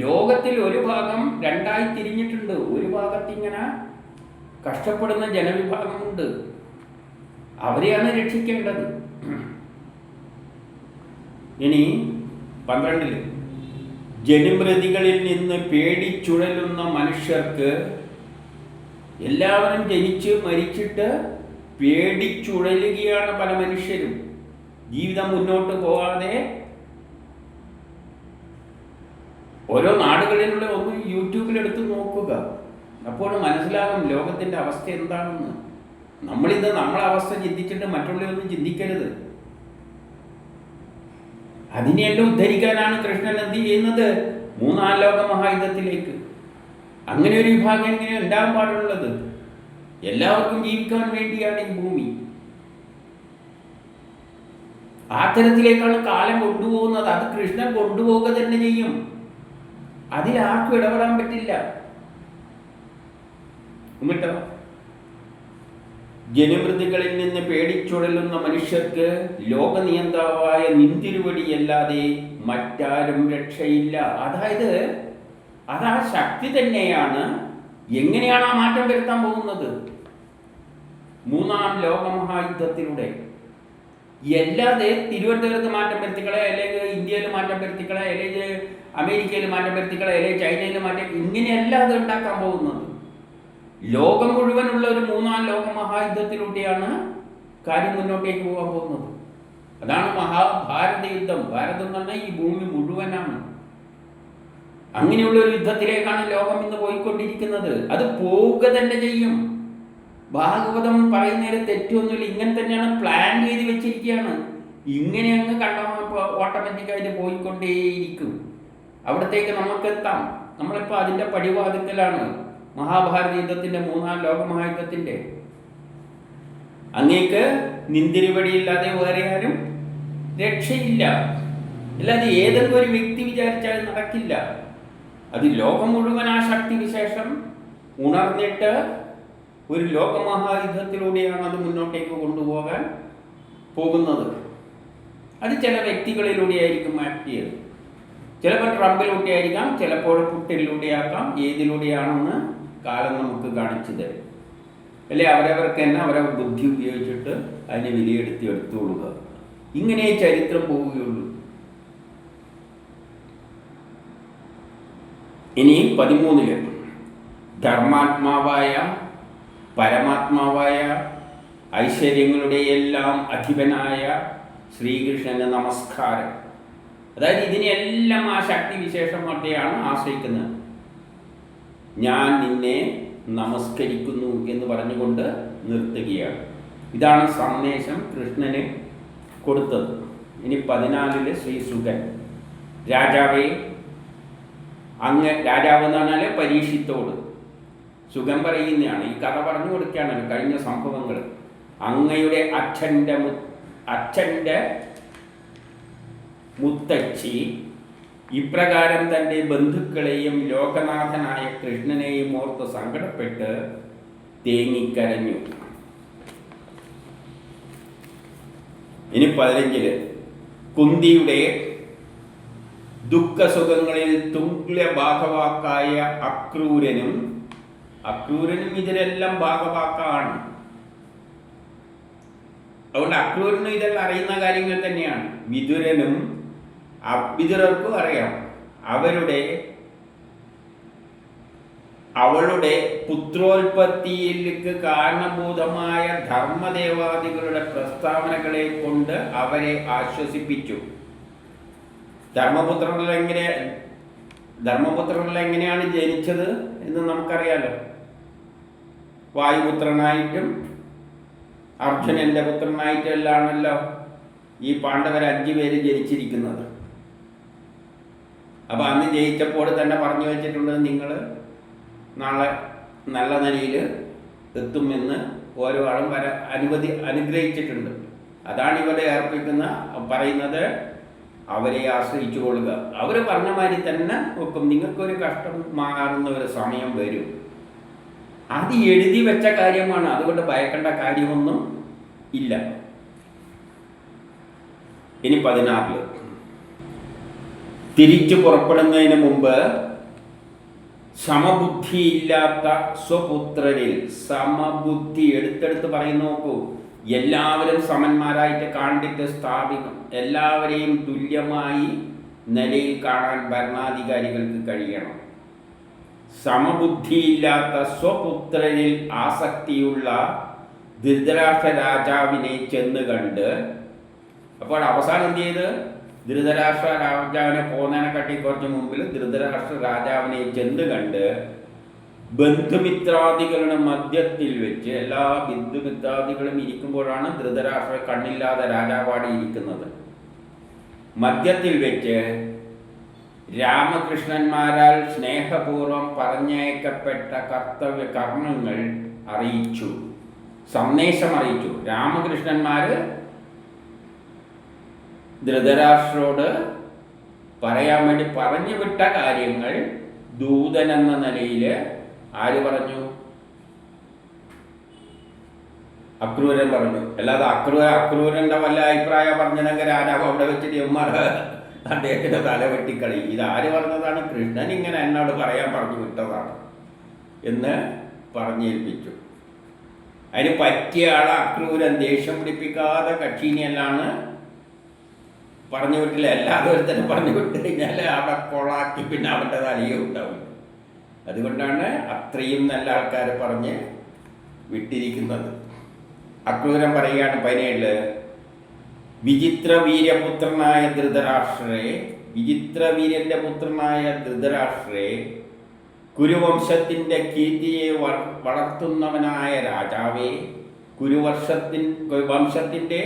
ലോകത്തിൽ ഒരു ഭാഗം രണ്ടായി തിരിഞ്ഞിട്ടുണ്ട്. ഒരു ഭാഗത്ത് ഇങ്ങനെ കഷ്ടപ്പെടുന്ന ജനവിഭാഗമുണ്ട്. അവരെയാണ് രക്ഷിക്കേണ്ടത്. ഇനി 12 ജനിമൃതികളിൽ നിന്ന് പേടിച്ചുഴലുന്ന മനുഷ്യർക്ക്, എല്ലാവരും ജനിച്ച് മരിച്ചിട്ട് പേടിച്ചുഴലുകയാണ് പല മനുഷ്യരും. ജീവിതം മുന്നോട്ട് പോകാതെ ഓരോ നാടുകളിലുള്ള ഒന്ന് യൂട്യൂബിലെടുത്ത് നോക്കുക. അപ്പോൾ മനസ്സിലാകും ലോകത്തിൻ്റെ അവസ്ഥ എന്താണെന്ന്. നമ്മളിത് നമ്മളെ അവസ്ഥ ചിന്തിച്ചിട്ട് മറ്റുള്ളവരൊന്നും ചിന്തിക്കരുത്. അതിനെയെല്ലാം ഉദ്ധരിക്കാനാണ് കൃഷ്ണൻ എന്ത് ചെയ്യുന്നത്? 3-ാം ലോക മഹായുദ്ധത്തിലേക്ക്. അങ്ങനെ ഒരു വിഭാഗം എങ്ങനെ ഉണ്ടാകാൻ പാടുള്ളത്? എല്ലാവർക്കും ജീവിക്കാൻ വേണ്ടിയാണ് ഈ ഭൂമി. ആ തരത്തിലേക്കാണ് കാലം കൊണ്ടുപോകുന്നത്. അത് കൃഷ്ണൻ കൊണ്ടുപോവുക തന്നെ ചെയ്യും. അതിലാർക്കും ഇടപെടാൻ പറ്റില്ല. എന്നിട്ടോ ജനമൃതികളിൽ നിന്ന് പേടിച്ചുഴലുന്ന മനുഷ്യർക്ക് ലോകനിയന്താവായ നിന്തിരുവടിയല്ലാതെ മറ്റാരും രക്ഷയില്ല. അതായത് അതാ ശക്തി തന്നെയാണ്. എങ്ങനെയാണ് ആ മാറ്റം വരുത്താൻ പോകുന്നത്? 3-ാം ലോകമഹായുദ്ധത്തിലൂടെ. അല്ലാതെ തിരുവനന്തപുരത്ത് മാറ്റം വരുത്തിക്കളെ, അല്ലെങ്കിൽ ഇന്ത്യയിൽ മാറ്റം വരുത്തിക്കളെ, അല്ലെങ്കിൽ അമേരിക്കയിൽ മാറ്റം വരുത്തിക്കളെ, അല്ലെങ്കിൽ ചൈനയിൽ മാറ്റം, ഇങ്ങനെയല്ല അത് ഉണ്ടാക്കാൻ പോകുന്നത്. ലോകം മുഴുവനുള്ള ഒരു 3-ാം ലോകമഹായുദ്ധത്തിലൂടെയാണ് കാര്യം മുന്നോട്ടേക്ക് പോകാൻ പോകുന്നത്. അതാണ് മഹാഭാരത യുദ്ധം. ഭാരതം എന്ന് പറഞ്ഞാൽ ഈ ഭൂമി മുഴുവനാണ്. അങ്ങനെയുള്ള ഒരു യുദ്ധത്തിലേക്കാണ് ലോകം ഇന്ന് പോയിക്കൊണ്ടിരിക്കുന്നത്. അത് പോവുക തന്നെ ചെയ്യും. ഭാഗവതം പറയുന്നതിൽ തെറ്റൊന്നുമില്ല. ഇങ്ങനെ തന്നെയാണ് പ്ലാൻ ചെയ്ത് വെച്ചിരിക്കുകയാണ്. ഇങ്ങനെ അങ്ങ് ഓട്ടോമാറ്റിക്കായിട്ട് പോയിക്കൊണ്ടേയിരിക്കും. അവിടത്തേക്ക് നമുക്കെത്താം. നമ്മളിപ്പോൾ അതിൻ്റെ പടിവാതിക്കലാണ്. മഹാഭാരത യുദ്ധത്തിൻ്റെ 3-ാം ലോകമഹായുദ്ധത്തിൻ്റെ. അങ്ങേക്ക് നിന്തിരുവടിയില്ലാതെ വേറെ ആരും രക്ഷയില്ല. അല്ലാതെ ഏതെങ്കിലും ഒരു വ്യക്തി വിചാരിച്ചാൽ നടക്കില്ല. അത് ലോകം മുഴുവൻ ആ ശക്തി വിശേഷം ഉണർന്നിട്ട് ഒരു ലോകമഹായുദ്ധത്തിലൂടെയാണ് അത് മുന്നോട്ടേക്ക് കൊണ്ടുപോകാൻ പോകുന്നത്. അത് ചില വ്യക്തികളിലൂടെയായിരിക്കും മാറ്റിയത്. ചിലപ്പോൾ ട്രംപിലൂടെ ആയിരിക്കാം, ചിലപ്പോൾ പുട്ടിലൂടെയാക്കാം. ഏതിലൂടെയാണെന്ന് കാലം നമുക്ക് കാണിച്ചു തരും. അല്ലെ അവരവർക്ക് തന്നെ അവരവർ ബുദ്ധി ഉപയോഗിച്ചിട്ട് അതിനെ വിലയിരുത്തി എടുത്തുകൊള്ളുക. ഇങ്ങനെ ചരിത്രം പോവുകയുള്ളൂ. ഇനി 13 ധർമാത്മാവായ പരമാത്മാവായ ഐശ്വര്യങ്ങളുടെ എല്ലാം അധിപനായ ശ്രീകൃഷ്ണന് നമസ്കാരം. അതായത് ഇതിനെല്ലാം ആ ശക്തി വിശേഷമായിട്ടാണ് ആശ്രയിക്കുന്നത്. ഞാൻ നിന്നെ നമസ്കരിക്കുന്നു എന്ന് പറഞ്ഞുകൊണ്ട് നിർത്തുകയാണ്. ഇതാണ് സന്ദേശം കൃഷ്ണന് കൊടുത്തത്. ഇനി 14 ശ്രീ സുഗൻ രാജാവേ, അങ്ങ് രാജാവ് എന്ന് പറഞ്ഞാൽ പരീക്ഷിത്തോട് സുഖം പറയുന്നതാണ്. ഈ കഥ പറഞ്ഞു കൊടുക്കുകയാണ് കഴിഞ്ഞ സംഭവങ്ങൾ. അങ്ങയുടെ അച്ഛൻ്റെ മുത്തച്ഛി ഇപ്രകാരം തൻ്റെ ബന്ധുക്കളെയും ലോകനാഥനായ കൃഷ്ണനെയും ഓർത്ത് സങ്കടപ്പെട്ട് തേങ്ങിക്കരഞ്ഞു. ഇനി 15 കുന്തിയുടെ ദുഃഖസുഖങ്ങളിൽ തുല്യഭാഗവാക്കായ അക്രൂരനും ഇതിലെല്ലാം ഭാഗവാക്കാണ്. അതുകൊണ്ട് അക്രൂരനും ഇതെല്ലാം അറിയുന്ന കാര്യങ്ങൾ തന്നെയാണ്. വിതുരനും വിതുരർക്കും അറിയാം. അവളുടെ പുത്രോൽപത്തിയിലേക്ക് കാരണഭൂതമായ ധർമ്മദേവാദികളുടെ പ്രസ്താവനകളെ കൊണ്ട് അവരെ ആശ്വസിപ്പിച്ചു. ധർമ്മപുത്രനിൽ എങ്ങനെയാണ് ജനിച്ചത് എന്ന് നമുക്കറിയാലോ. വായുപുത്രനായിട്ടും അർജുനന്റെ പുത്രനായിട്ടും എല്ലാമാണല്ലോ ഈ പാണ്ഡവർ 5 പേര് ജനിച്ചിരിക്കുന്നത്. അപ്പം അന്ന് ജയിച്ചപ്പോൾ തന്നെ പറഞ്ഞു വെച്ചിട്ടുണ്ട്, നിങ്ങൾ നാളെ നല്ല നിലയിൽ എത്തുമെന്ന് ഓരോ ആളും അനുഗ്രഹിച്ചിട്ടുണ്ട്. അതാണ് ഇവരെ പറയുന്നത്, അവരെ ആശ്രയിച്ചു കൊള്ളുക. അവർ പറഞ്ഞ മാതിരി തന്നെ നോക്കും. നിങ്ങൾക്കൊരു കഷ്ടം മാറുന്ന ഒരു സമയം വരും. അത് എഴുതി വെച്ച കാര്യമാണ്. അതുകൊണ്ട് ഭയക്കേണ്ട കാര്യമൊന്നും ഇല്ല. ഇനി 16 തിരിച്ചു പുറപ്പെടുന്നതിന് മുമ്പ് സമബുദ്ധിയില്ലാത്ത സ്വപുത്രരിൽ, സമബുദ്ധി എടുത്തെടുത്ത് പറയുന്നു നോക്കൂ, എല്ലാവരും സമന്മാരായിട്ട് കണ്ടിട്ട് സ്ഥാപിക്കും. എല്ലാവരെയും തുല്യമായി നിലയിൽ കാണാൻ ഭരണാധികാരികൾക്ക് കഴിയണം. സമബുദ്ധിയില്ലാത്ത സ്വപുത്രരിൽ ആസക്തിയുള്ള ധൃതരാഷ്ട്ര രാജാവിനെ ചെന്ന് കണ്ട്, അപ്പോൾ അവസാനം എന്ത് ചെയ്ത്, ധൃതരാഷ്ട്ര രാജാവിനെ പോകുന്നതിനെക്കാട്ടി കുറച്ച് മുമ്പിൽ ധൃതരാഷ്ട്ര രാജാവിനെ ചെന്ന് കണ്ട് ബന്ധുമിത്രാദികളുടെ മധ്യത്തിൽ വെച്ച്, എല്ലാ ബന്ധുമിത്രാദികളും ഇരിക്കുമ്പോഴാണ് ധൃതരാഷ്ട്ര കണ്ണില്ലാതെ രാജാവാടി ഇരിക്കുന്നത്, മധ്യത്തിൽ വെച്ച് രാമകൃഷ്ണന്മാരാൽ സ്നേഹപൂർവം പറഞ്ഞയക്കപ്പെട്ട കർമ്മങ്ങൾ അറിയിച്ചു, സന്ദേശം അറിയിച്ചു. രാമകൃഷ്ണന്മാർ ധൃതരാഷ്ട്രോട് പറയാൻ വേണ്ടി പറഞ്ഞു വിട്ട കാര്യങ്ങൾ ദൂതൻ എന്ന നിലയിൽ ആര് പറഞ്ഞു? അക്രൂരൻ പറഞ്ഞു. അല്ലാതെ അക്രൂരന്റെ വല്ല അഭിപ്രായം പറഞ്ഞെങ്കിൽ രാജാവ് അവിടെ വെച്ചിട്ട് അദ്ദേഹത്തിന്റെ തല വെട്ടിക്കളി. ഇതാര് പറഞ്ഞതാണ്? കൃഷ്ണൻ ഇങ്ങനെ എന്നോട് പറയാൻ പറഞ്ഞു വിട്ടതാണ് എന്ന് പറഞ്ഞേൽപ്പിച്ചു. അതിന് പറ്റിയ ആളെ അക്രൂരൻ ദേഷ്യം പിടിപ്പിക്കാതെ കക്ഷീനെല്ലാണ് പറഞ്ഞു വിട്ടില്ല. അല്ലാതെ ഒരുത്തന്നെ പറഞ്ഞു വിട്ട് കഴിഞ്ഞാൽ അവിടെ കൊളാക്കി പിന്നെ അവൻ്റെ തലയും ഉണ്ടാവും. അതുകൊണ്ടാണ് അത്രയും നല്ല ആൾക്കാരെ പറഞ്ഞ് വിട്ടിരിക്കുന്നത്. അക്രൂരൻ പറയുകയാണ് 17 വിചിത്രവീര്യപുത്രനായ ധൃതരാഷ്ട്രേ, വിചിത്രവീര്യന്റെ പുത്രനായ ധൃതരാഷ്ട്രേ, കുരുവംശത്തിൻ്റെ കീർത്തിയെ വളർത്തുന്നവനായ രാജാവേ, വംശത്തിൻ്റെ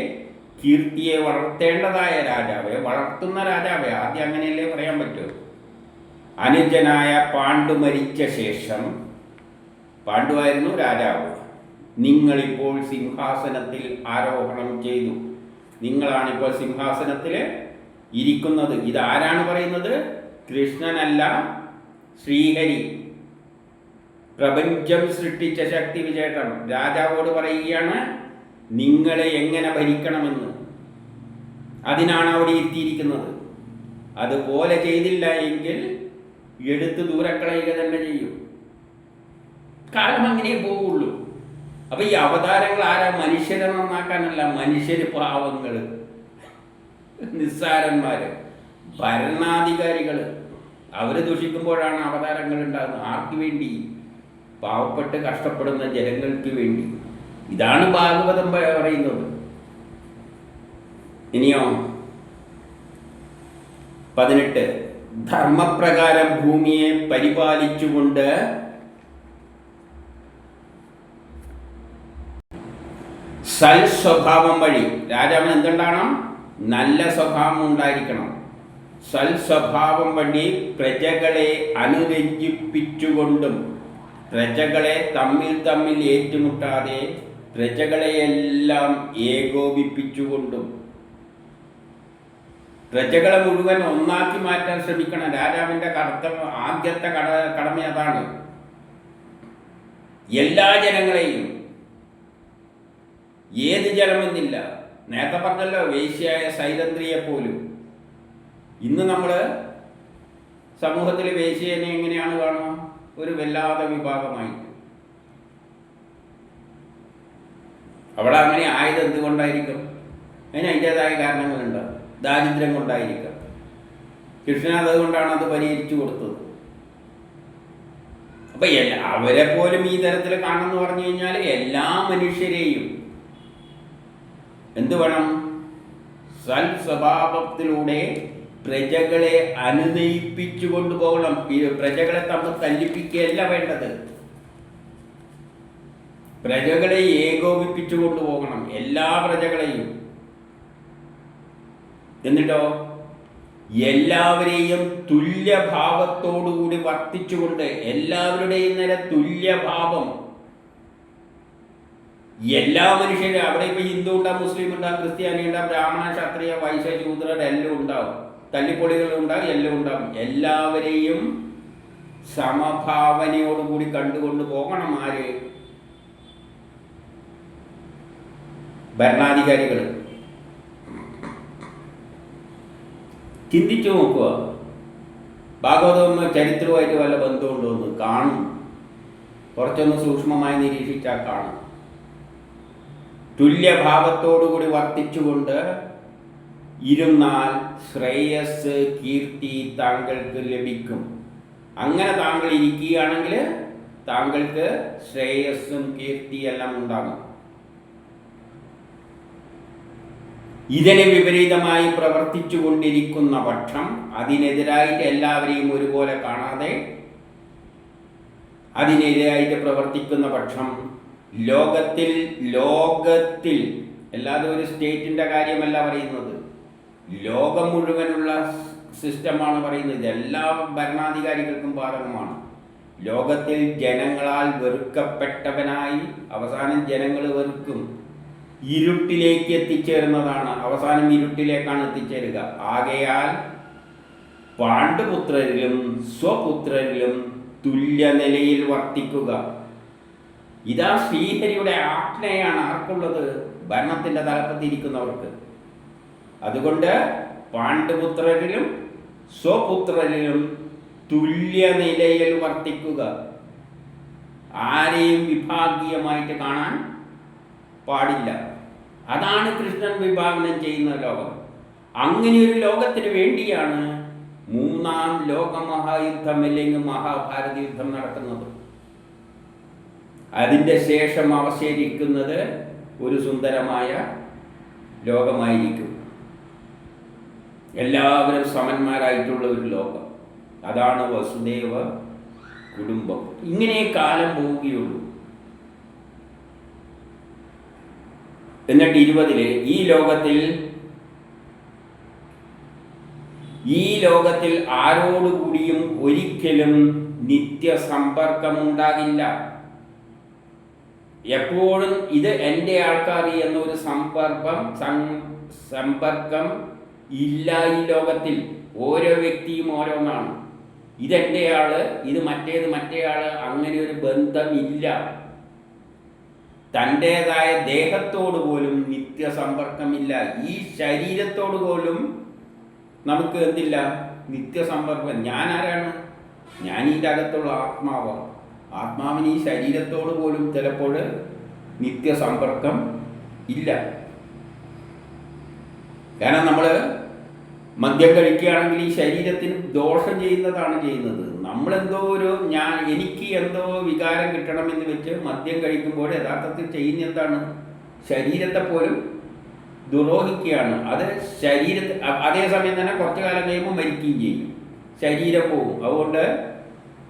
കീർത്തിയെ വളർത്തേണ്ടതായ രാജാവേ, വളർത്തുന്ന രാജാവേ, ആദ്യം അങ്ങനെയല്ലേ പറയാൻ പറ്റൂ. അനുജനായ പാണ്ഡു മരിച്ച ശേഷം, പാണ്ഡുവായിരുന്നു രാജാവ്, നിങ്ങളിപ്പോൾ സിംഹാസനത്തിൽ ആരോഹണം ചെയ്തു. നിങ്ങളാണിപ്പോൾ സിംഹാസനത്തിൽ ഇരിക്കുന്നത്. ഇതാരാണ് പറയുന്നത്? കൃഷ്ണനല്ല, ശ്രീഹരി, പ്രപഞ്ചം സൃഷ്ടിച്ച ശക്തി വിശേഷം രാജാവോട് പറയുകയാണ് നിങ്ങളെ എങ്ങനെ ഭരിക്കണമെന്ന്. അതിനാണ് അവിടെ എത്തിയിരിക്കുന്നത്. അതുപോലെ ചെയ്തില്ല എങ്കിൽ എടുത്ത് ദൂരക്കളയുക തന്നെ ചെയ്യും. കാലം അങ്ങനെ പോവുള്ളൂ. അപ്പൊ ഈ അവതാരങ്ങൾ ആരാ? മനുഷ്യരെ നന്നാക്കാനല്ല, മനുഷ്യര് പാവങ്ങൾ, നിസ്സാരന്മാര്, ഭരണാധികാരികൾ, അവര് ദുഷിക്കുമ്പോഴാണ് അവതാരങ്ങൾ ഉണ്ടാകുന്നത്. ആർക്ക് വേണ്ടി? പാവപ്പെട്ട് കഷ്ടപ്പെടുന്ന ജനങ്ങൾക്ക് വേണ്ടി. ഇതാണ് ഭാഗവതം പറയുന്നത്. ഇനിയോ 18 ധർമ്മപ്രകാരം ഭൂമിയെ പരിപാലിച്ചുകൊണ്ട് സൽസ്വഭാവം വഴി, രാജാവിന് എന്തുണ്ടാകണം? നല്ല സ്വഭാവം ഉണ്ടായിരിക്കണം. സൽസ്വഭാവം വഴി പ്രജകളെ അനുരഞ്ജിപ്പിച്ചുകൊണ്ടും, പ്രജകളെ തമ്മിൽ ഏറ്റുമുട്ടാതെ പ്രജകളെയെല്ലാം ഏകോപിപ്പിച്ചുകൊണ്ടും, പ്രജകളെ മുഴുവൻ ഒന്നാക്കി മാറ്റാൻ ശ്രമിക്കണം. രാജാവിൻ്റെ ആദ്യത്തെ കടമ അതാണ്. എല്ലാ ജനങ്ങളെയും, ഏത് ജനമെന്നില്ല. നേരത്തെ പറഞ്ഞല്ലോ വേശ്യയായ സൈരന്ധ്രിയെ പോലും. ഇന്ന് നമ്മൾ സമൂഹത്തിൽ വേശ്യനെ എങ്ങനെയാണ് കാണുക? ഒരു വല്ലാതെ വിഭാഗമായിട്ട്. അവിടെ അങ്ങനെ ആയത് എന്തുകൊണ്ടായിരിക്കും? അതിന് അതിൻ്റെതായ കാരണങ്ങളുണ്ട്. ദാരിദ്ര്യം കൊണ്ടായിരിക്കാം. കൃഷ്ണൻ അതുകൊണ്ടാണ് അത് പരിഹരിച്ചു കൊടുത്തത്. അപ്പൊ അവരെ പോലും ഈ തരത്തിൽ കാണുമെന്ന് പറഞ്ഞു കഴിഞ്ഞാൽ എല്ലാ മനുഷ്യരെയും എന്ത് വേണം? സൽ സ്വഭാവത്തിലൂടെ പ്രജകളെ അനുനയിപ്പിച്ചു കൊണ്ടുപോകണം. പ്രജകളെ തമ്മിൽ തല്ലിപ്പിക്കുകയല്ല വേണ്ടത്, പ്രജകളെ ഏകോപിപ്പിച്ചു കൊണ്ടുപോകണം, എല്ലാ പ്രജകളെയും. എന്നിട്ടോ എല്ലാവരെയും തുല്യഭാവത്തോടുകൂടി വർത്തിച്ചുകൊണ്ട്, എല്ലാവരുടെയും നേരെ തുല്യഭാവം. എല്ലാ മനുഷ്യരും, അവിടെ ഇപ്പൊ ഹിന്ദു ഉണ്ടാവും, മുസ്ലിം ഉണ്ടാവും, ക്രിസ്ത്യാനി ഉണ്ടാവും, ബ്രാഹ്മണ, ക്ഷത്രിയ, വൈശ്യ, ശൂദ്രർ എല്ലാം ഉണ്ടാവും, തല്ലിപ്പൊളികൾ ഉണ്ടാവും, എല്ലാം ഉണ്ടാവും. എല്ലാവരെയും സമഭാവനയോടുകൂടി കണ്ടുകൊണ്ട് പോകണം. ആര്? ഭരണാധികാരികൾ. ചിന്തിച്ചു നോക്കുക. ഭാഗവതവും ചരിത്രവുമായിട്ട് വല്ല ബന്ധമുണ്ടോ എന്ന് കാണും. കുറച്ചൊന്ന് സൂക്ഷ്മമായി നിരീക്ഷിച്ചാൽ കാണും. തുല്യഭാവത്തോടുകൂടി വർത്തിച്ചുകൊണ്ട് ഇരുന്നാൽ ശ്രേയസ്, കീർത്തി താങ്കൾക്ക് ലഭിക്കും. അങ്ങനെ താങ്കൾ ഇരിക്കുകയാണെങ്കിൽ താങ്കൾക്ക് ശ്രേയസ്സും കീർത്തിയെല്ലാം ഉണ്ടാകും. ഇതിന് വിപരീതമായി പ്രവർത്തിച്ചു കൊണ്ടിരിക്കുന്ന പക്ഷം, അതിനെതിരായിട്ട് എല്ലാവരെയും ഒരുപോലെ കാണാതെ അതിനെതിരായിട്ട് പ്രവർത്തിക്കുന്ന പക്ഷം ലോകത്തിൽ അല്ലാതെ ഒരു സ്റ്റേറ്റിൻ്റെ കാര്യമല്ല പറയുന്നത്, ലോകം മുഴുവനുള്ള സിസ്റ്റമാണ് പറയുന്നത്. ഇതെല്ലാ ഭരണാധികാരികൾക്കും ബാധകമാണ്. ലോകത്തിൽ ജനങ്ങളാൽ വെറുക്കപ്പെട്ടവനായി അവസാനം ജനങ്ങൾ വെറുക്കും. ഇരുട്ടിലേക്ക് എത്തിച്ചേരുന്നതാണ്. അവസാനം ഇരുട്ടിലേക്കാണ് എത്തിച്ചേരുക. ആകയാൽ പാണ്ഡുപുത്രരിലും സ്വപുത്രരിലും തുല്യ നിലയിൽ വർത്തിക്കുക. ഇതാ ശ്രീഹരിയുടെ ആജ്ഞയാണ്. ആർക്കുള്ളത്? ഭരണത്തിൻ്റെ തലപ്പത്തിരിക്കുന്നവർക്ക്. അതുകൊണ്ട് പാണ്ഡുപുത്രരിലും സ്വപുത്രരിലും തുല്യ നിലയിൽ വർത്തിക്കുക. ആരെയും വിഭാഗീയമായിട്ട് കാണാൻ പാടില്ല. അതാണ് കൃഷ്ണൻ വിഭാവനം ചെയ്യുന്ന ലോകം. അങ്ങനെ ഒരു ലോകത്തിന് വേണ്ടിയാണ് മൂന്നാം ലോകമഹായുദ്ധം അല്ലെങ്കിൽ മഹാഭാരത യുദ്ധം നടക്കുന്നത്. അതിൻ്റെ ശേഷം അവശേഷിക്കുന്നത് ഒരു സുന്ദരമായ ലോകമായിരിക്കും. എല്ലാവരും സമന്മാരായിട്ടുള്ള ഒരു ലോകം. അതാണ് വസുദേവ കുടുംബം. ഇങ്ങനെ കാലം പോവുകയുള്ളൂ. എന്നിട്ട് 20 ഈ ലോകത്തിൽ ആരോടുകൂടിയും ഒരിക്കലും നിത്യസമ്പർക്കമുണ്ടാകില്ല. എപ്പോഴും ഇത് എൻ്റെ ആൾക്കാർ എന്നൊരു സമ്പർക്കം ഇല്ല. ഈ ലോകത്തിൽ ഓരോ വ്യക്തിയും ഓരോന്നാണ്. ഇതെൻ്റെ ആള്, ഇത് മറ്റേ ആള്, അങ്ങനെ ഒരു ബന്ധമില്ല. തൻ്റേതായ ദേഹത്തോട് പോലും നിത്യസമ്പർക്കമില്ല. ഈ ശരീരത്തോട് പോലും നമുക്ക് എന്തില്ല? നിത്യസമ്പർക്കം. ഞാൻ ആരാണ്? ഞാൻ ഇതിൻ്റെ അകത്തുള്ള ആത്മാവാണ്. ആത്മാവിന് ഈ ശരീരത്തോട് പോലും ചിലപ്പോൾ നിത്യസമ്പർക്കം ഇല്ല. കാരണം നമ്മൾ മദ്യം കഴിക്കുകയാണെങ്കിൽ ഈ ശരീരത്തിന് ദോഷം ചെയ്യുന്നതാണ് ചെയ്യുന്നത്. നമ്മളെന്തോ എനിക്ക് എന്തോ വികാരം കിട്ടണമെന്ന് വെച്ച് മദ്യം കഴിക്കുമ്പോൾ യഥാർത്ഥത്തിൽ ചെയ്യുന്ന എന്താണ്? ശരീരത്തെ പോലും ദ്രോഹിക്കുകയാണ്. അത് അതേസമയം തന്നെ കുറച്ചു കാലം കഴിയുമ്പോൾ മരിക്കുകയും ചെയ്യും. ശരീരം പോകും. അതുകൊണ്ട്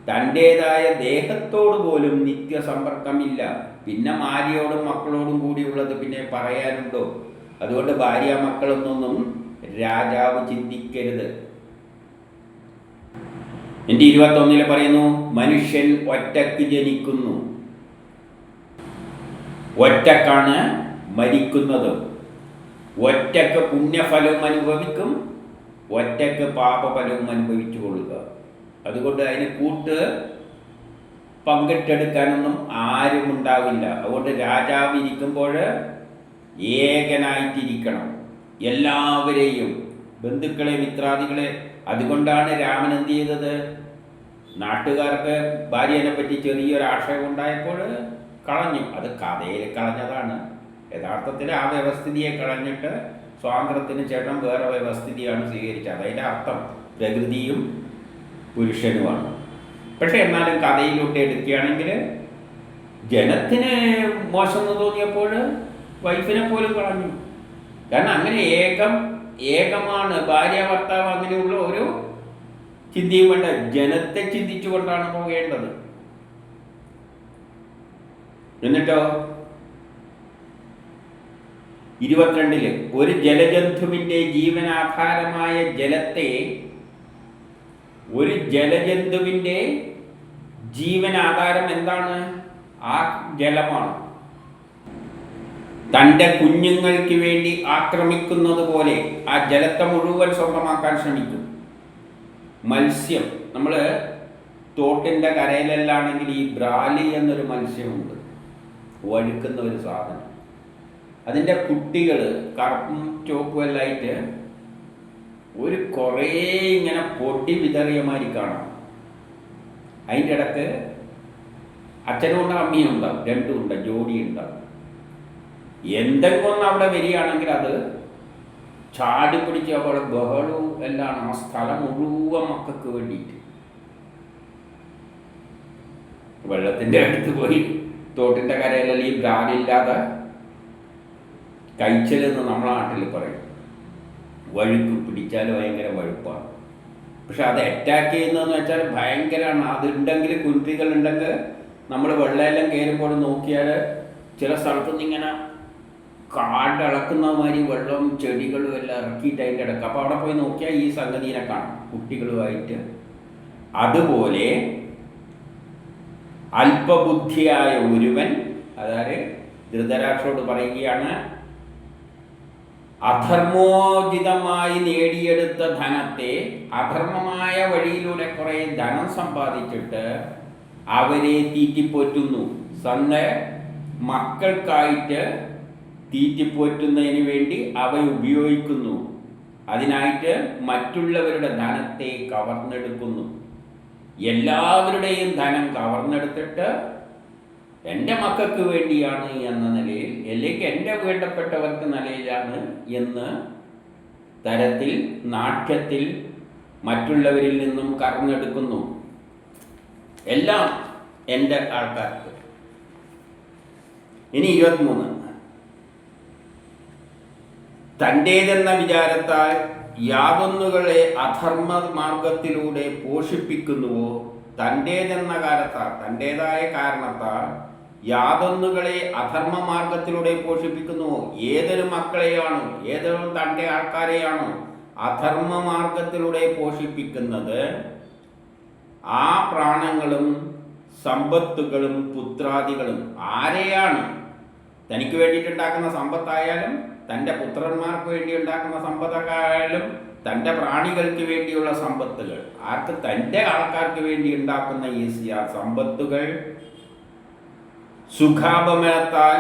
തൻ്റേതായ ദേഹത്തോട് പോലും നിത്യസമ്പർക്കമില്ല. പിന്നെ ഭാര്യയോടും മക്കളോടും കൂടിയുള്ളത് പിന്നെ പറയാനുണ്ടോ? അതുകൊണ്ട് ഭാര്യ മക്കളൊന്നും രാജാവ് ചിന്തിക്കരുത്. എൻ്റെ 21 പറയുന്നു, മനുഷ്യൻ ഒറ്റക്ക് ജനിക്കുന്നു, ഒറ്റക്കാണ് മരിക്കുന്നത്, ഒറ്റക്ക് പുണ്യഫലവും അനുഭവിക്കും, ഒറ്റക്ക് പാപഫലവും അനുഭവിച്ചു കൊള്ളുക. അതുകൊണ്ട് അതിന് പങ്കിട്ടെടുക്കാനൊന്നും ആരും ഉണ്ടാവില്ല. അതുകൊണ്ട് രാജാവ് ഇരിക്കുമ്പോൾ ഏകനായിട്ടിരിക്കണം. എല്ലാവരെയും, ബന്ധുക്കളെ, മിത്രാദികളെ. അതുകൊണ്ടാണ് രാമൻ എന്ത് ചെയ്തത്? നാട്ടുകാർക്ക് ഭാര്യനെ പറ്റി ചെറിയൊരു ആക്ഷേപം ഉണ്ടായപ്പോൾ കളഞ്ഞു. അത് കഥയിൽ കളഞ്ഞതാണ്. യഥാർത്ഥത്തിൽ ആ വ്യവസ്ഥിതിയെ കളഞ്ഞിട്ട് സ്വാതന്ത്ര്യത്തിന് ചേട്ടൻ വേറെ വ്യവസ്ഥിതിയാണ് സ്വീകരിച്ചത്. അതിൻ്റെ അർത്ഥം പ്രകൃതിയും പുരുഷനുമാണ്. പക്ഷെ എന്നാലും കഥയിലോട്ട് എടുക്കുകയാണെങ്കിൽ ജനത്തിന് മോശം എന്ന് തോന്നിയപ്പോൾ വൈഫിനെ പോലും കളഞ്ഞു. കാരണം അങ്ങനെ ഏകമാണ് ഭാര്യ ഭർത്താവ്. അങ്ങനെയുള്ള ഒരു ചിന്തയും വേണ്ട. ജനത്തെ ചിന്തിച്ചുകൊണ്ടാണ് പോകേണ്ടത്. എന്നിട്ടോ 22 ഒരു ജലജന്തുവിൻ്റെ ജീവനാധാരമായ ജലത്തെ, ഒരു ജലജന്തുവിൻ്റെ ജീവനാധാരം എന്താണ്? ആ ജലമാണ്. തൻ്റെ കുഞ്ഞുങ്ങൾക്ക് വേണ്ടി ആക്രമിക്കുന്നത് പോലെ ആ ജലത്തെ മുഴുവൻ സ്വന്തമാക്കാൻ ശ്രമിക്കും. മത്സ്യം, നമ്മൾ തോട്ടിൻ്റെ കരയിലെല്ലാണെങ്കിൽ ഈ ബ്രാലി എന്നൊരു മത്സ്യമുണ്ട്, വഴുക്കുന്ന ഒരു സാധനം. അതിൻ്റെ കുട്ടികൾ കറുപ്പും ചുവപ്പും എല്ലായിട്ട് ഒരു കുറേ ഇങ്ങനെ പൊട്ടി വിതറിയ മാതിരി കാണാം. അതിൻ്റെ ഇടക്ക് അച്ഛനും ഉണ്ടാവും അമ്മയും ഉണ്ടാവും, രണ്ടും ഉണ്ടാവും, ജോഡി ഉണ്ടാവും. എന്തെങ്കിലും ഒന്ന് അവിടെ വരികയാണെങ്കിൽ അത് ചാടി പിടിച്ച് അവിടെ ബഹളവും എല്ലാം ആ സ്ഥലം മുഴുവൻ മക്കൾക്ക് വേണ്ടിയിട്ട്. വെള്ളത്തിൻ്റെ അടുത്ത് പോയി തോട്ടിൻ്റെ കരയിലല്ല ഈ ബ്രാലില്ലാതെ കഴിച്ചലെന്ന് നമ്മളെ നാട്ടിൽ പറയും. വഴുക്ക് പിടിച്ചാൽ ഭയങ്കര വഴുപ്പാണ്. പക്ഷെ അത് അറ്റാക്ക് ചെയ്യുന്നതെന്ന് വെച്ചാൽ ഭയങ്കരമാണ്. അതുണ്ടെങ്കിൽ കുരുത്തികളുണ്ടെങ്കിൽ നമ്മൾ വെള്ളമെല്ലാം കയറുമ്പോൾ നോക്കിയാൽ ചില സ്ഥലത്തുനിന്ന് ഇങ്ങനെ കാടിളക്കുന്ന മാതിരി വെള്ളവും ചെടികളും എല്ലാം ഇറക്കിയിട്ട് അതിൻ്റെ ഇടയ്ക്ക്. അപ്പോൾ അവിടെ പോയി നോക്കിയാൽ ഈ സംഗതിനെ കാണാം കുട്ടികളുമായിട്ട്. അതുപോലെ അല്പബുദ്ധിയായ ഒരുവൻ, അതായത് ധൃതരാഷ്ട്രോട് പറയുകയാണ്, അധർമ്മോചിതമായി നേടിയെടുത്ത ധനത്തെ അധർമ്മമായ വഴിയിലൂടെ കുറേ ധനം സമ്പാദിച്ചിട്ട് അവരെ തീറ്റിപ്പോറ്റുന്നു. സ്വന്തം മക്കൾക്കായിട്ട് തീറ്റിപ്പോറ്റുന്നതിന് വേണ്ടി അവ ഉപയോഗിക്കുന്നു. അതിനായിട്ട് മറ്റുള്ളവരുടെ ധനത്തെ കവർന്നെടുക്കുന്നു. എല്ലാവരുടെയും ധനം കവർന്നെടുത്തിട്ട് എൻ്റെ മക്കൾക്ക് വേണ്ടിയാണ് എന്ന നിലയിൽ, അല്ലെങ്കിൽ എൻ്റെ വേണ്ടപ്പെട്ടവർക്ക് നിലയിലാണ് എന്ന തരത്തിൽ നാട്യത്തിൽ മറ്റുള്ളവരിൽ നിന്നും കറന്നെടുക്കുന്നു. എല്ലാം എൻ്റെ ആൾക്കാർക്ക്. ഇനി 23. തൻ്റേതെന്ന വിചാരത്താൽ യാതൊന്നുകളെ അധർമ്മ മാർഗത്തിലൂടെ പോഷിപ്പിക്കുന്നുവോ, തൻ്റേതെന്ന കാലത്താൽ, തൻ്റേതായ കാരണത്താൽ യാതൊന്നുകളെ അധർമ്മ മാർഗത്തിലൂടെ പോഷിപ്പിക്കുന്നുവോ, ഏതൊരു മക്കളെയാണോ, ഏതൊരു തൻ്റെ ആൾക്കാരെയാണോ അധർമ്മ മാർഗത്തിലൂടെ പോഷിപ്പിക്കുന്നത്, ആ പ്രാണങ്ങളും സമ്പത്തുകളും പുത്രാദികളും ആരെയാണ്, തനിക്ക് വേണ്ടിയിട്ടുണ്ടാക്കുന്ന സമ്പത്തായാലും തൻ്റെ പുത്രന്മാർക്ക് വേണ്ടി ഉണ്ടാക്കുന്ന സമ്പത്തായാലും തൻ്റെ പ്രാണികൾക്ക് വേണ്ടിയുള്ള സമ്പത്തുകൾ, ആർക്ക് തൻ്റെ ആൾക്കാർക്ക് വേണ്ടി ഉണ്ടാക്കുന്ന ഈ സമ്പത്തുകൾ സുഖാപമനത്താൽ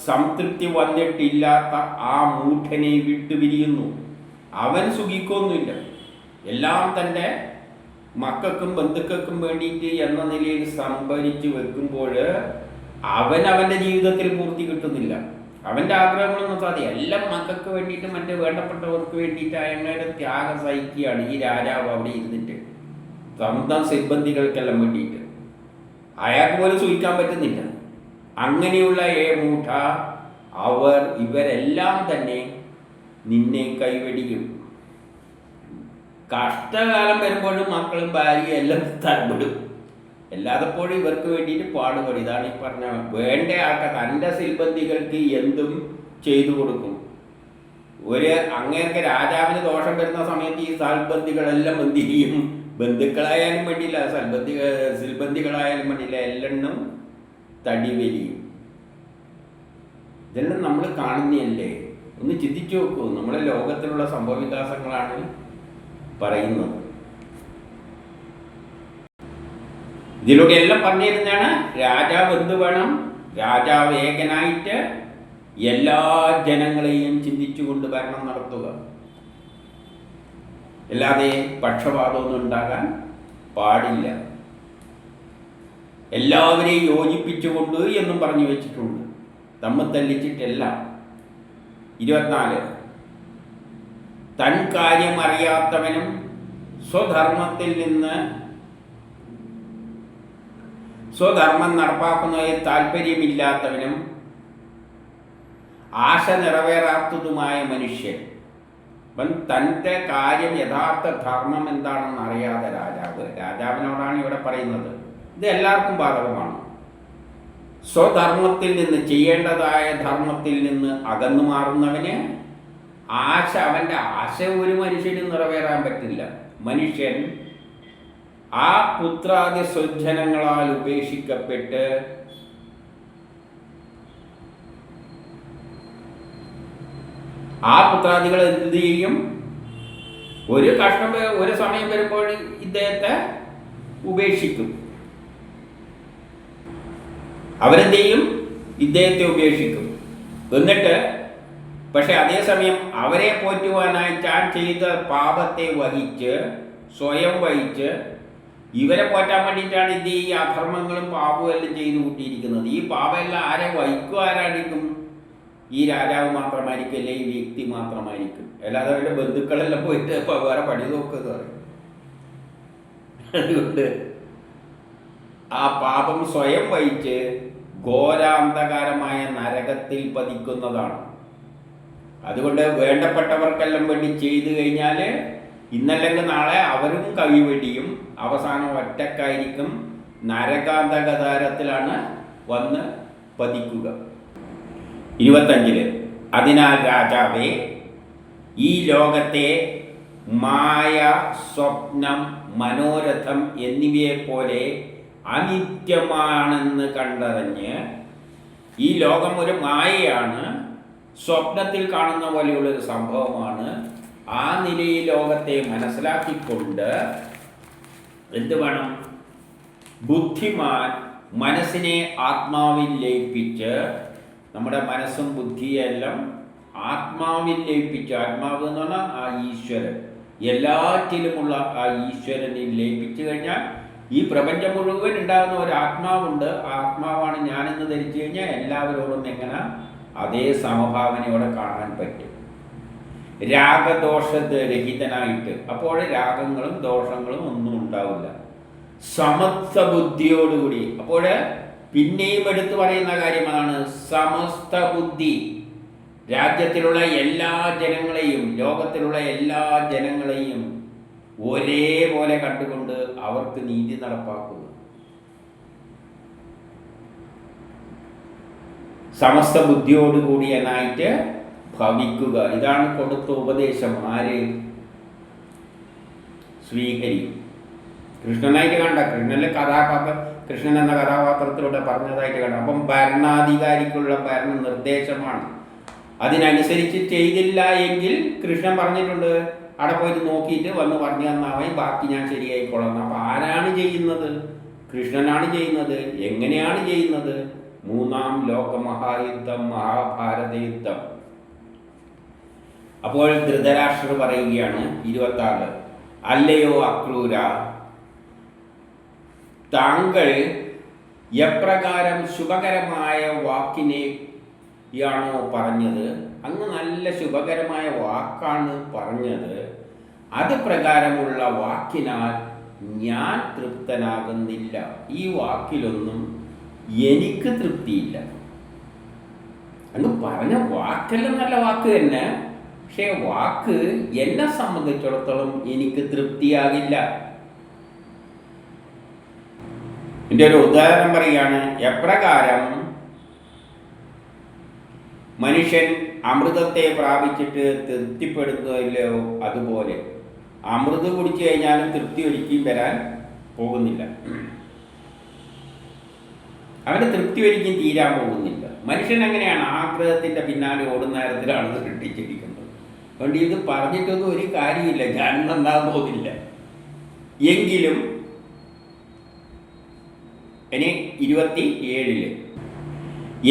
സംതൃപ്തി വന്നിട്ടില്ലാത്ത ആ മൂഢനെ വിട്ടുപിരിയുന്നു. അവൻ സുഖിക്കൊന്നുമില്ല. എല്ലാം തൻ്റെ മക്കൾക്കും ബന്ധുക്കൾക്കും വേണ്ടിയിട്ട് എന്ന നിലയിൽ സംഭരിച്ച് വെക്കുമ്പോൾ അവൻ്റെ ജീവിതത്തിൽ പൂർത്തി കിട്ടുന്നില്ല. അവൻ്റെ ആഗ്രഹങ്ങളൊന്നും സാധിക്കും. എല്ലാം മക്കൾക്ക് വേണ്ടിയിട്ട് മറ്റ് വേണ്ടപ്പെട്ടവർക്ക് വേണ്ടിയിട്ട് അയാളുടെ ത്യാഗം സഹിക്കുകയാണ് ഈ രാജാവ് അവിടെ ഇരുന്നിട്ട്, സ്വന്തം സിബന്ധികൾക്കെല്ലാം വേണ്ടിയിട്ട്. അയാൾക്ക് പോലും സൂഹിക്കാൻ പറ്റുന്നില്ല. അങ്ങനെയുള്ള മൂഢ, ഇവരെല്ലാം തന്നെ നിന്നെ കൈവെടിയും. കഷ്ടകാലം വരുമ്പോഴും മക്കളും ഭാര്യയും എല്ലാം തലപ്പെടും. എല്ലാതെപ്പോഴും ഇവർക്ക് വേണ്ടിയിട്ട് പാടുപെടും. ഇതാണ് ഈ പറഞ്ഞ വേണ്ട ആൾക്കാർ തൻ്റെ സിൽബന്ധികൾക്ക് എന്തും ചെയ്തു കൊടുക്കും. അങ്ങേർക്ക് രാജാവിന് ദോഷം വരുന്ന സമയത്ത് ഈ സാൽബന്ധികളെല്ലാം എന്ത് ചെയ്യും? ബന്ധുക്കളായാലും വേണ്ടിയില്ല, സിൽബന്ധികളായാലും വേണ്ടിയില്ല, എല്ലെണ്ണം തടി വലിയും. ഇതെല്ലാം നമ്മൾ കാണുന്നതല്ലേ? ഒന്ന് ചിന്തിച്ചു നോക്കൂ. നമ്മളെ ലോകത്തിലുള്ള സംഭവവികാസങ്ങളാണ് പറയുന്നത്. ഇതിലൂടെ എല്ലാം പറഞ്ഞു തരുന്നതാണ് രാജാവ് എന്ത് വേണം. രാജാവ് ഏകനായിട്ട് എല്ലാ ജനങ്ങളെയും ചിന്തിച്ചുകൊണ്ട് ഭരണം നടത്തുക, അല്ലാതെ പക്ഷപാതമൊന്നും ഉണ്ടാകാൻ പാടില്ല. എല്ലാവരെയും യോജിപ്പിച്ചുകൊണ്ട് എന്നും പറഞ്ഞു വെച്ചിട്ടുണ്ട്, തമ്മിൽ തല്ലിച്ചിട്ടല്ല. 24. തൻ കാര്യം അറിയാത്തവനും സ്വധർമ്മം നടപ്പാക്കുന്നതിൽ താല്പര്യമില്ലാത്തവനും ആശ നിറവേറാത്തതുമായ മനുഷ്യൻ, തൻ്റെ കാര്യം യഥാർത്ഥ ധർമ്മം എന്താണെന്ന് അറിയാതെ രാജാവിനോടാണ് ഇവിടെ പറയുന്നത്. ഇത് എല്ലാവർക്കും ബാധകമാണ്. സ്വധർമ്മത്തിൽ നിന്ന്, ചെയ്യേണ്ടതായ ധർമ്മത്തിൽ നിന്ന് അകന്നു മാറുന്നവന് അവൻ്റെ ആശ ഒരു മനുഷ്യനും നിറവേറാൻ പറ്റില്ല. മനുഷ്യൻ ആ പുത്രാദി സ്വജനങ്ങളാൽ ഉപേക്ഷിക്കപ്പെട്ട് ആ പുത്രാദികൾ എന്ത് ചെയ്യും? ഒരു സമയം വരുമ്പോൾ ഇദ്ദേഹത്തെ ഉപേക്ഷിക്കും. അവരെന്ത് ചെയ്യും? ഇദ്ദേഹത്തെ ഉപേക്ഷിക്കും. എന്നിട്ട് പക്ഷെ അതേസമയം അവരെ പോറ്റുവാനായി താൻ ചെയ്ത പാപത്തെ വഹിച്ച് സ്വയം വഹിച്ച് ഇവരെ പോറ്റാൻ വേണ്ടിയിട്ടാണ് ഇത് ഈ അധർമ്മങ്ങളും പാപവും എല്ലാം ചെയ്തു കൂട്ടിയിരിക്കുന്നത്. ഈ പാപമെല്ലാം ആരെ വഹിക്കും? ആരായിരിക്കും? ഈ രാജാവ് മാത്രമായിരിക്കും, അല്ലെ ഈ വ്യക്തി മാത്രമായിരിക്കും. അല്ലാതെ അവരുടെ ബന്ധുക്കളെല്ലാം പോയിട്ട് വേറെ പണി നോക്കുക പറയും. അതുകൊണ്ട് ആ പാപം സ്വയം വഹിച്ച് ഘോരാന്തകാരമായ നരകത്തിൽ പതിക്കുന്നതാണ്. അതുകൊണ്ട് വേണ്ടപ്പെട്ടവർക്കെല്ലാം വേണ്ടി ചെയ്തു കഴിഞ്ഞാൽ ഇന്നല്ലെങ്കിൽ നാളെ അവരും കൈവെടിയും, അവസാനം ഒറ്റക്കായിരിക്കും, നരകാന്തകതാരത്തിലാണ് വന്ന് പതിക്കുക. 25 അതിനാൽ രാജാവേ, ഈ ലോകത്തെ മായ, സ്വപ്നം, മനോരഥം എന്നിവയെപ്പോലെ അനിത്യമാണെന്ന് കണ്ടറിഞ്ഞ്, ഈ ലോകം ഒരു മായയാണ്, സ്വപ്നത്തിൽ കാണുന്ന പോലെയുള്ളൊരു സംഭവമാണ്, ആ നിലയിൽ ലോകത്തെ മനസ്സിലാക്കിക്കൊണ്ട് എന്ത് വേണം? ബുദ്ധിമാൻ മനസ്സിനെ ആത്മാവിൽ ലയിപ്പിച്ച്, നമ്മുടെ മനസ്സും ബുദ്ധിയെല്ലാം ആത്മാവിൽ ലയിപ്പിച്ച്, ആത്മാവ് എന്ന് പറഞ്ഞാൽ ആ ഈശ്വരൻ, എല്ലാറ്റിലുമുള്ള ആ ഈശ്വരനിൽ ലയിപ്പിച്ചു കഴിഞ്ഞാൽ ഈ പ്രപഞ്ചം മുഴുവൻ ഉണ്ടാകുന്ന ഒരു ആത്മാവുണ്ട്. ആ ആത്മാവാണ് ഞാനെന്ന് ധരിച്ചു കഴിഞ്ഞാൽ എല്ലാവരോടും എങ്ങനെ അതേ സമഭാവനയോടെ കാണാൻ പറ്റും. രാഗദോഷരഹിതനായിട്ട്, അപ്പോൾ രാഗങ്ങളും ദോഷങ്ങളും ഒന്നും ഉണ്ടാവില്ല. സമസ്ത ബുദ്ധിയോടുകൂടി, അപ്പോൾ പിന്നെയും എടുത്തു പറയുന്ന കാര്യമാണ് സമസ്ത ബുദ്ധി. രാജ്യത്തിലുള്ള എല്ലാ ജനങ്ങളെയും, ലോകത്തിലുള്ള എല്ലാ ജനങ്ങളെയും ഒരേപോലെ കണ്ടുകൊണ്ട് അവർക്ക് നീതി നടപ്പാക്കുക. സമസ്ത ബുദ്ധിയോടുകൂടിയനായിട്ട് ഭവിക്കുക. ഇതാണ് കൊടുത്ത ഉപദേശം. ആര്? ശ്രീഹരി. കൃഷ്ണനായിട്ട് കണ്ട, കൃഷ്ണൻ എന്ന കഥാപാത്രത്തിലൂടെ പറഞ്ഞതായിട്ട് കണ്ട. അപ്പം ഭരണാധികാരിക്കുള്ള ഭരണ നിർദ്ദേശമാണ്. അതിനനുസരിച്ച് ചെയ്തില്ല എങ്കിൽ കൃഷ്ണൻ പറഞ്ഞിട്ടുണ്ട്, അവിടെ പോയിട്ട് നോക്കിയിട്ട് വന്ന് പറഞ്ഞു തന്നാവേ, ബാക്കി ഞാൻ ശരിയായിക്കൊള്ളാം. അപ്പം ആരാണ് ചെയ്യുന്നത്? കൃഷ്ണനാണ് ചെയ്യുന്നത്. എങ്ങനെയാണ് ചെയ്യുന്നത്? 3-ാം ലോക മഹായുദ്ധം, മഹാഭാരത യുദ്ധം. അപ്പോൾ ധൃതരാഷ്ട്രർ പറയുകയാണ് 26, അല്ലയോ അക്രൂര, താങ്കൾ എപ്രകാരം ശുഭകരമായ വാക്കിനെയാണോ പറഞ്ഞത്, അങ്ങ് നല്ല ശുഭകരമായ വാക്കാണ് പറഞ്ഞത്, അത് പ്രകാരമുള്ള വാക്കിനാൽ ഞാൻ തൃപ്തനാകുന്നില്ല. ഈ വാക്കിലൊന്നും എനിക്ക് തൃപ്തിയില്ല. അങ്ങ് പറഞ്ഞ വാക്കെല്ലാം നല്ല വാക്ക് തന്നെ, പക്ഷേ വാക്ക് എന്നെ സംബന്ധിച്ചിടത്തോളം എനിക്ക് തൃപ്തിയാകില്ല. എൻ്റെ ഒരു ഉദാഹരണം പറയുകയാണ്. എപ്രകാരം മനുഷ്യൻ അമൃതത്തെ പ്രാപിച്ചിട്ട് തൃപ്തിപ്പെടുന്നല്ലോ, അതുപോലെ അമൃത് കുടിച്ചു കഴിഞ്ഞാലും തൃപ്തി ഒരിക്കലും വരാൻ പോകുന്നില്ല. അവൻ്റെ തൃപ്തി ഒരിക്കലും തീരാൻ പോകുന്നില്ല. മനുഷ്യൻ എങ്ങനെയാണ്? ആഗ്രഹത്തിൻ്റെ പിന്നാലെ ഓടുന്ന നേരത്തിലാണ് സൃഷ്ടിച്ചിരിക്കുന്നത്. അതുകൊണ്ട് ഇത് പറഞ്ഞിട്ടൊന്നും ഒരു കാര്യമില്ല, ഞാൻ നന്നാകാൻ പോകുന്നില്ല. എങ്കിലും ഇനി 27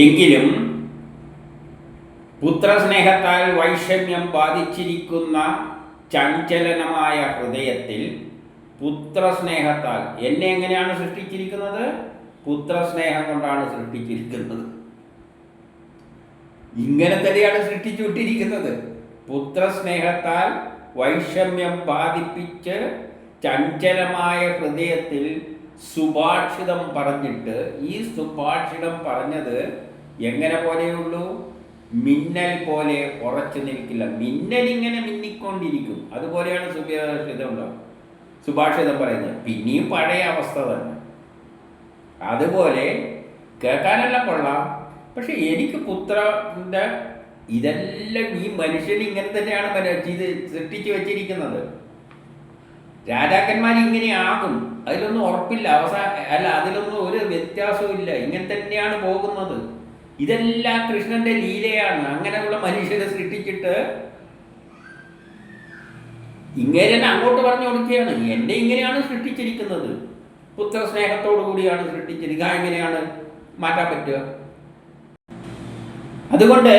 എങ്കിലും പുത്രസ്നേഹത്താൽ വൈഷമ്യം ബാധിച്ചിരിക്കുന്ന ചഞ്ചലനമായ ഹൃദയത്തിൽ, പുത്രസ്നേഹത്താൽ എന്നെ എങ്ങനെയാണ് സൃഷ്ടിച്ചിരിക്കുന്നത്? പുത്രസ്നേഹം കൊണ്ടാണ് സൃഷ്ടിച്ചിരിക്കുന്നത്. ഇങ്ങനെ തന്നെയാണ് സൃഷ്ടിച്ചു വിട്ടിരിക്കുന്നത്. പുത്രസ്നേഹത്താൽ വൈഷമ്യം ബാധിപ്പിച്ച് ചഞ്ചലമായ ഹൃദയത്തിൽ സുഭാഷിതം പറഞ്ഞിട്ട്, ഈ സുഭാഷിതം പറഞ്ഞത് എങ്ങനെ പോലെയുള്ളൂ? മിന്നൽ പോലെ ഉറച്ചു നിൽക്കില്ല. മിന്നൽ ഇങ്ങനെ മിന്നിക്കൊണ്ടിരിക്കും. അതുപോലെയാണ് സുഭാഷിതം പറയുന്നത്. പിന്നെയും പഴയ അവസ്ഥ തന്നെ. അതുപോലെ കേൾക്കാനെല്ലാം കൊള്ളാം, പക്ഷെ എനിക്ക് പുത്രൻ്റെ ഇതെല്ലാം ഈ മനുഷ്യൻ ഇങ്ങനെ തന്നെയാണ് ഇത് സൃഷ്ടിച്ചു വെച്ചിരിക്കുന്നത്. രാജാക്കന്മാർ ഇങ്ങനെയാകും, അതിലൊന്നും ഉറപ്പില്ല. അതിലൊന്നും ഒരു വ്യത്യാസവും ഇല്ല. ഇങ്ങനെ തന്നെയാണ് പോകുന്നത്. ഇതെല്ലാം കൃഷ്ണന്റെ ലീലയാണ്. അങ്ങനെയുള്ള മനുഷ്യരെ സൃഷ്ടിച്ചിട്ട് ഇങ്ങനെ അങ്ങോട്ട് പറഞ്ഞു കൊടുക്കുകയാണ്, എന്നെ ഇങ്ങനെയാണ് സൃഷ്ടിച്ചിരിക്കുന്നത്, പുത്രസ്നേഹത്തോടു കൂടിയാണ് സൃഷ്ടിച്ചിരിക്കുക. എങ്ങനെയാണ്? മാറ്റാൻ പറ്റുക? അതുകൊണ്ട്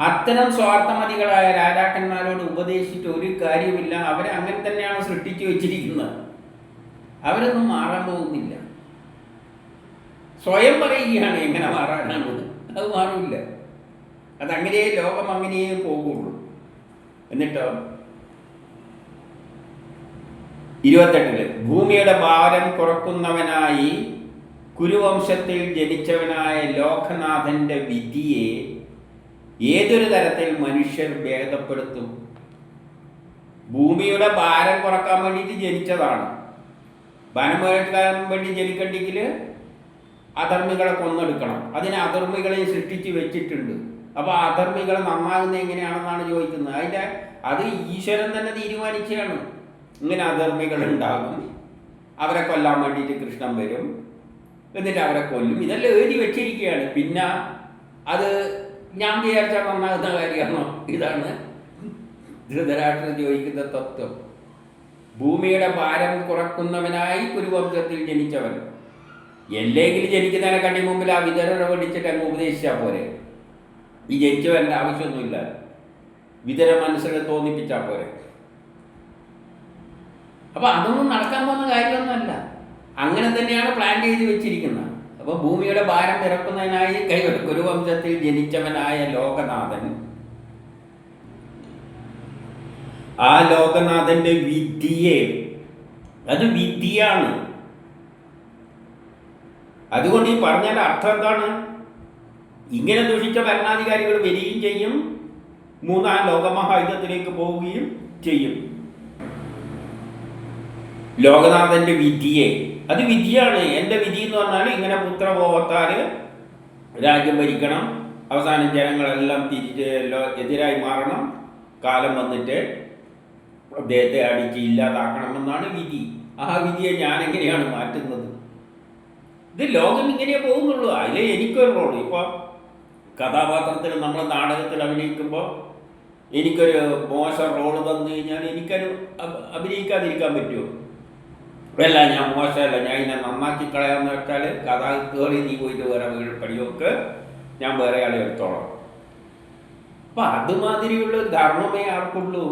അത്തരം സ്വാർത്ഥമതികളായ രാജാക്കന്മാരോട് ഉപദേശിച്ചിട്ട് ഒരു കാര്യമില്ല. അവരെ അങ്ങനെ തന്നെയാണ് സൃഷ്ടിച്ചു വെച്ചിരിക്കുന്നത്. അവരൊന്നും മാറാൻ പോകുന്നില്ല. സ്വയം പറയുകയാണ് എങ്ങനെ മാറാനാണെന്ന്. അത് മാറില്ല. അതങ്ങനെയേ ലോകം അങ്ങനെയേ പോകുള്ളൂ. എന്നിട്ടോ 28 ഭൂമിയുടെ ഭാരം കുറക്കുന്നവനായി കുരുവംശത്തിൽ ജനിച്ചവനായ ലോകനാഥന്റെ വിധിയെ ഏതൊരു തരത്തിൽ മനുഷ്യർ ഭേദപ്പെടുത്തും? ഭൂമിയുടെ ഭാരം കുറക്കാൻ വേണ്ടിയിട്ട് ജനിച്ചതാണ്. ഭാരം കുറക്കാൻ വേണ്ടി ജനിക്കണ്ടെങ്കിൽ അധർമ്മികളെ കൊന്നെടുക്കണം. അതിന് അധർമ്മികളെ സൃഷ്ടിച്ച് വെച്ചിട്ടുണ്ട്. അപ്പോൾ അധർമ്മികൾ നന്നാകുന്നത് എങ്ങനെയാണെന്നാണ് ചോദിക്കുന്നത്. അത് ഈശ്വരൻ തന്നെ തീരുമാനിക്കുകയാണ്. ഇങ്ങനെ അധർമ്മികൾ ഉണ്ടാകും, അവരെ കൊല്ലാൻ വേണ്ടിയിട്ട് കൃഷ്ണൻ വരും, എന്നിട്ട് അവരെ കൊല്ലും. ഇതെല്ലാം എഴുതി വെച്ചിരിക്കുകയാണ്. പിന്നെ അത് ഞാൻ വിചാരിച്ചാൽ നന്നാകുന്ന കാര്യമാണോ? ഇതാണ് ധൃതരാഷ്ട്രൻ ചോദിക്കുന്ന തത്വം. ഭൂമിയുടെ ഭാരം കുറക്കുന്നവനായി കുരുവംശത്തിൽ ജനിച്ചവൻ. എല്ലെങ്കിലും ജനിക്കുന്നതിനെ കണ്ടി മുമ്പിൽ ആ വിതരണ പഠിച്ചിട്ട് അങ്ങ് ഉപദേശിച്ചാൽ പോരെ. ഈ ജനിച്ചവൻ്റെ ആവശ്യമൊന്നുമില്ല. വിതര മനസ്സിനെ തോന്നിപ്പിച്ചാൽ പോരെ. അപ്പോൾ അതൊന്നും നടക്കാൻ പോകുന്ന കാര്യമൊന്നുമല്ല. അങ്ങനെ തന്നെയാണ് പ്ലാൻ ചെയ്ത് വെച്ചിരിക്കുന്നത്. അപ്പോൾ ഭൂമിയുടെ ഭാരം ഇറക്കുന്നതിനായി കുരുവംശത്തിൽ ജനിച്ചവനായ ലോകനാഥൻ, ആ ലോകനാഥന്റെ വിധിയെ, അത് വിധിയാണ്. അതുകൊണ്ട് ഈ പറഞ്ഞതിൻ്റെ അർത്ഥം എന്താണ്? ഇങ്ങനെ ദുഷിച്ച ഭരണാധികാരികൾ വരികയും ചെയ്യും, മൂന്നാം ലോകമഹായുദ്ധത്തിലേക്ക് പോവുകയും ചെയ്യും. ലോകനാഥന്റെ വിധിയെ, അത് വിധിയാണ്. എൻ്റെ വിധി എന്ന് പറഞ്ഞാൽ ഇങ്ങനെ പുത്രപോകത്താൽ രാജ്യം ഭരിക്കണം, അവസാനം ജനങ്ങളെല്ലാം എതിരായി മാറണം, കാലം വന്നിട്ട് അദ്ദേഹത്തെ അടിച്ച് ഇല്ലാതാക്കണമെന്നാണ് വിധി. ആ വിധിയെ ഞാൻ എങ്ങനെയാണ് മാറ്റുന്നത്? ഇത് ലോകം ഇങ്ങനെയേ പോകുന്നുള്ളൂ. അതിൽ എനിക്കൊരു റോൾ. ഇപ്പോൾ കഥാപാത്രത്തിൽ നമ്മൾ നാടകത്തിൽ അഭിനയിക്കുമ്പോൾ എനിക്കൊരു മോശം റോള് തന്നു കഴിഞ്ഞാൽ എനിക്കത് അഭിനയിക്കാതിരിക്കാൻ പറ്റുമോ? അല്ല, ഞാൻ മോശമല്ല, ഞാൻ ഇതിനെ നന്നാക്കി കളയാമെന്ന് വെച്ചാൽ കഥ കയറി നീ പോയിട്ട് വേറെ പണിയൊക്കെ ഞാൻ വേറെ ആളെ എടുത്തോളാം. അപ്പം അതുമാതിരിയുള്ള ധർമ്മമേ ആർക്കുള്ളൂ.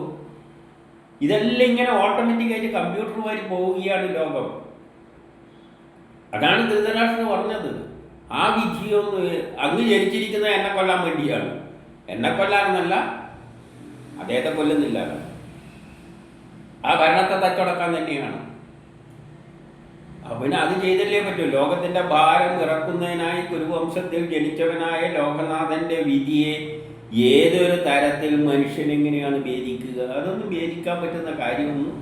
ഇതെല്ലാം ഇങ്ങനെ ഓട്ടോമാറ്റിക്കായിട്ട് കമ്പ്യൂട്ടർ വഴി പോവുകയാണ് ലോകം. അതാണ് ധൃതരാഷ്ട്രൻ പറഞ്ഞത്. ആ വിധിയൊന്ന് അങ്ങ് ജനിച്ചിരിക്കുന്നത് എന്നെ കൊല്ലാൻ വേണ്ടിയാണ്. എന്നെ കൊല്ലാമെന്നല്ല, അദ്ദേഹത്തെ കൊല്ലുന്നില്ല. ആ ഭരണത്തെ തച്ചടക്കാൻ തന്നെയാണ്. പിന്നെ അത് ചെയ്തല്ലേ പറ്റൂ. ലോകത്തിൻ്റെ ഭാരം ഇറക്കുന്നതിനായി കുരുവംശത്തിൽ ജനിച്ചവനായ ലോകനാഥന്റെ വിധിയെ ഏതൊരു തരത്തിൽ മനുഷ്യൻ എങ്ങനെയാണ് ഭേദിക്കുക? അതൊന്നും ഭേദിക്കാൻ പറ്റുന്ന കാര്യമൊന്നും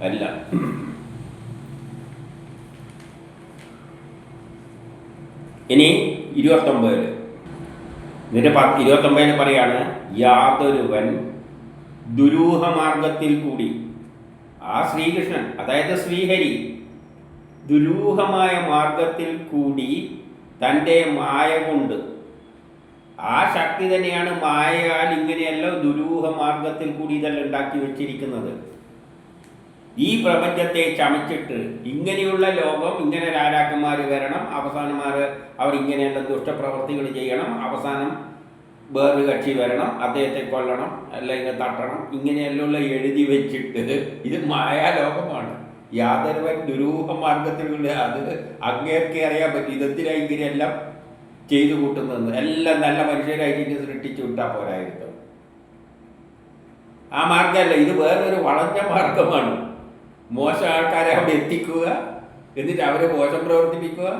അല്ല. ഇനി 29 എന്നിട്ട് 29 പറയാണ്, യാതൊരുവൻ ദുരൂഹമാർഗത്തിൽ കൂടി, ആ ശ്രീകൃഷ്ണൻ അതായത് ശ്രീഹരി ദുരൂഹമായ മാർഗത്തിൽ കൂടി തൻ്റെ മായ കൊണ്ട്, ആ ശക്തി തന്നെയാണ് മായയാൽ ഇങ്ങനെയെല്ലാം ദുരൂഹ മാർഗത്തിൽ കൂടി ഇതെല്ലാം ഉണ്ടാക്കി വെച്ചിരിക്കുന്നത്. ഈ പ്രപഞ്ചത്തെ ചമച്ചിട്ട് ഇങ്ങനെയുള്ള ലോകം, ഇങ്ങനെ രാജാക്കന്മാർ വരണം, അവസാനന്മാർ അവരിങ്ങനെയുള്ള ദുഷ്ടപ്രവർത്തികൾ ചെയ്യണം, അവസാനം വേറൊരു കക്ഷി വരണം, അദ്ദേഹത്തെ കൊല്ലണം, അല്ലെങ്കിൽ തട്ടണം, ഇങ്ങനെയെല്ലാം എഴുതി വെച്ചിട്ട് ഇത് മായാലോകമാണ്. യാതൊരുവൻ ദുരൂഹ മാർഗത്തിലൂടെ അത് അങ്ങേർക്ക് അറിയാൻ പറ്റും. ഇതെന്തിനാ ഇങ്ങനെയെല്ലാം ചെയ്തു കൂട്ടുന്നത്? എല്ലാം നല്ല മനുഷ്യരായിട്ട് സൃഷ്ടിച്ചു വിട്ടാൽ പോരായിരുന്നു. ആ മാർഗമല്ല, ഇത് വേറൊരു വളഞ്ഞ മാർഗമാണ്. മോശം ആൾക്കാരെ അവിടെ എത്തിക്കുക, എന്നിട്ട് അവരെ മോശം പ്രവർത്തിപ്പിക്കുക,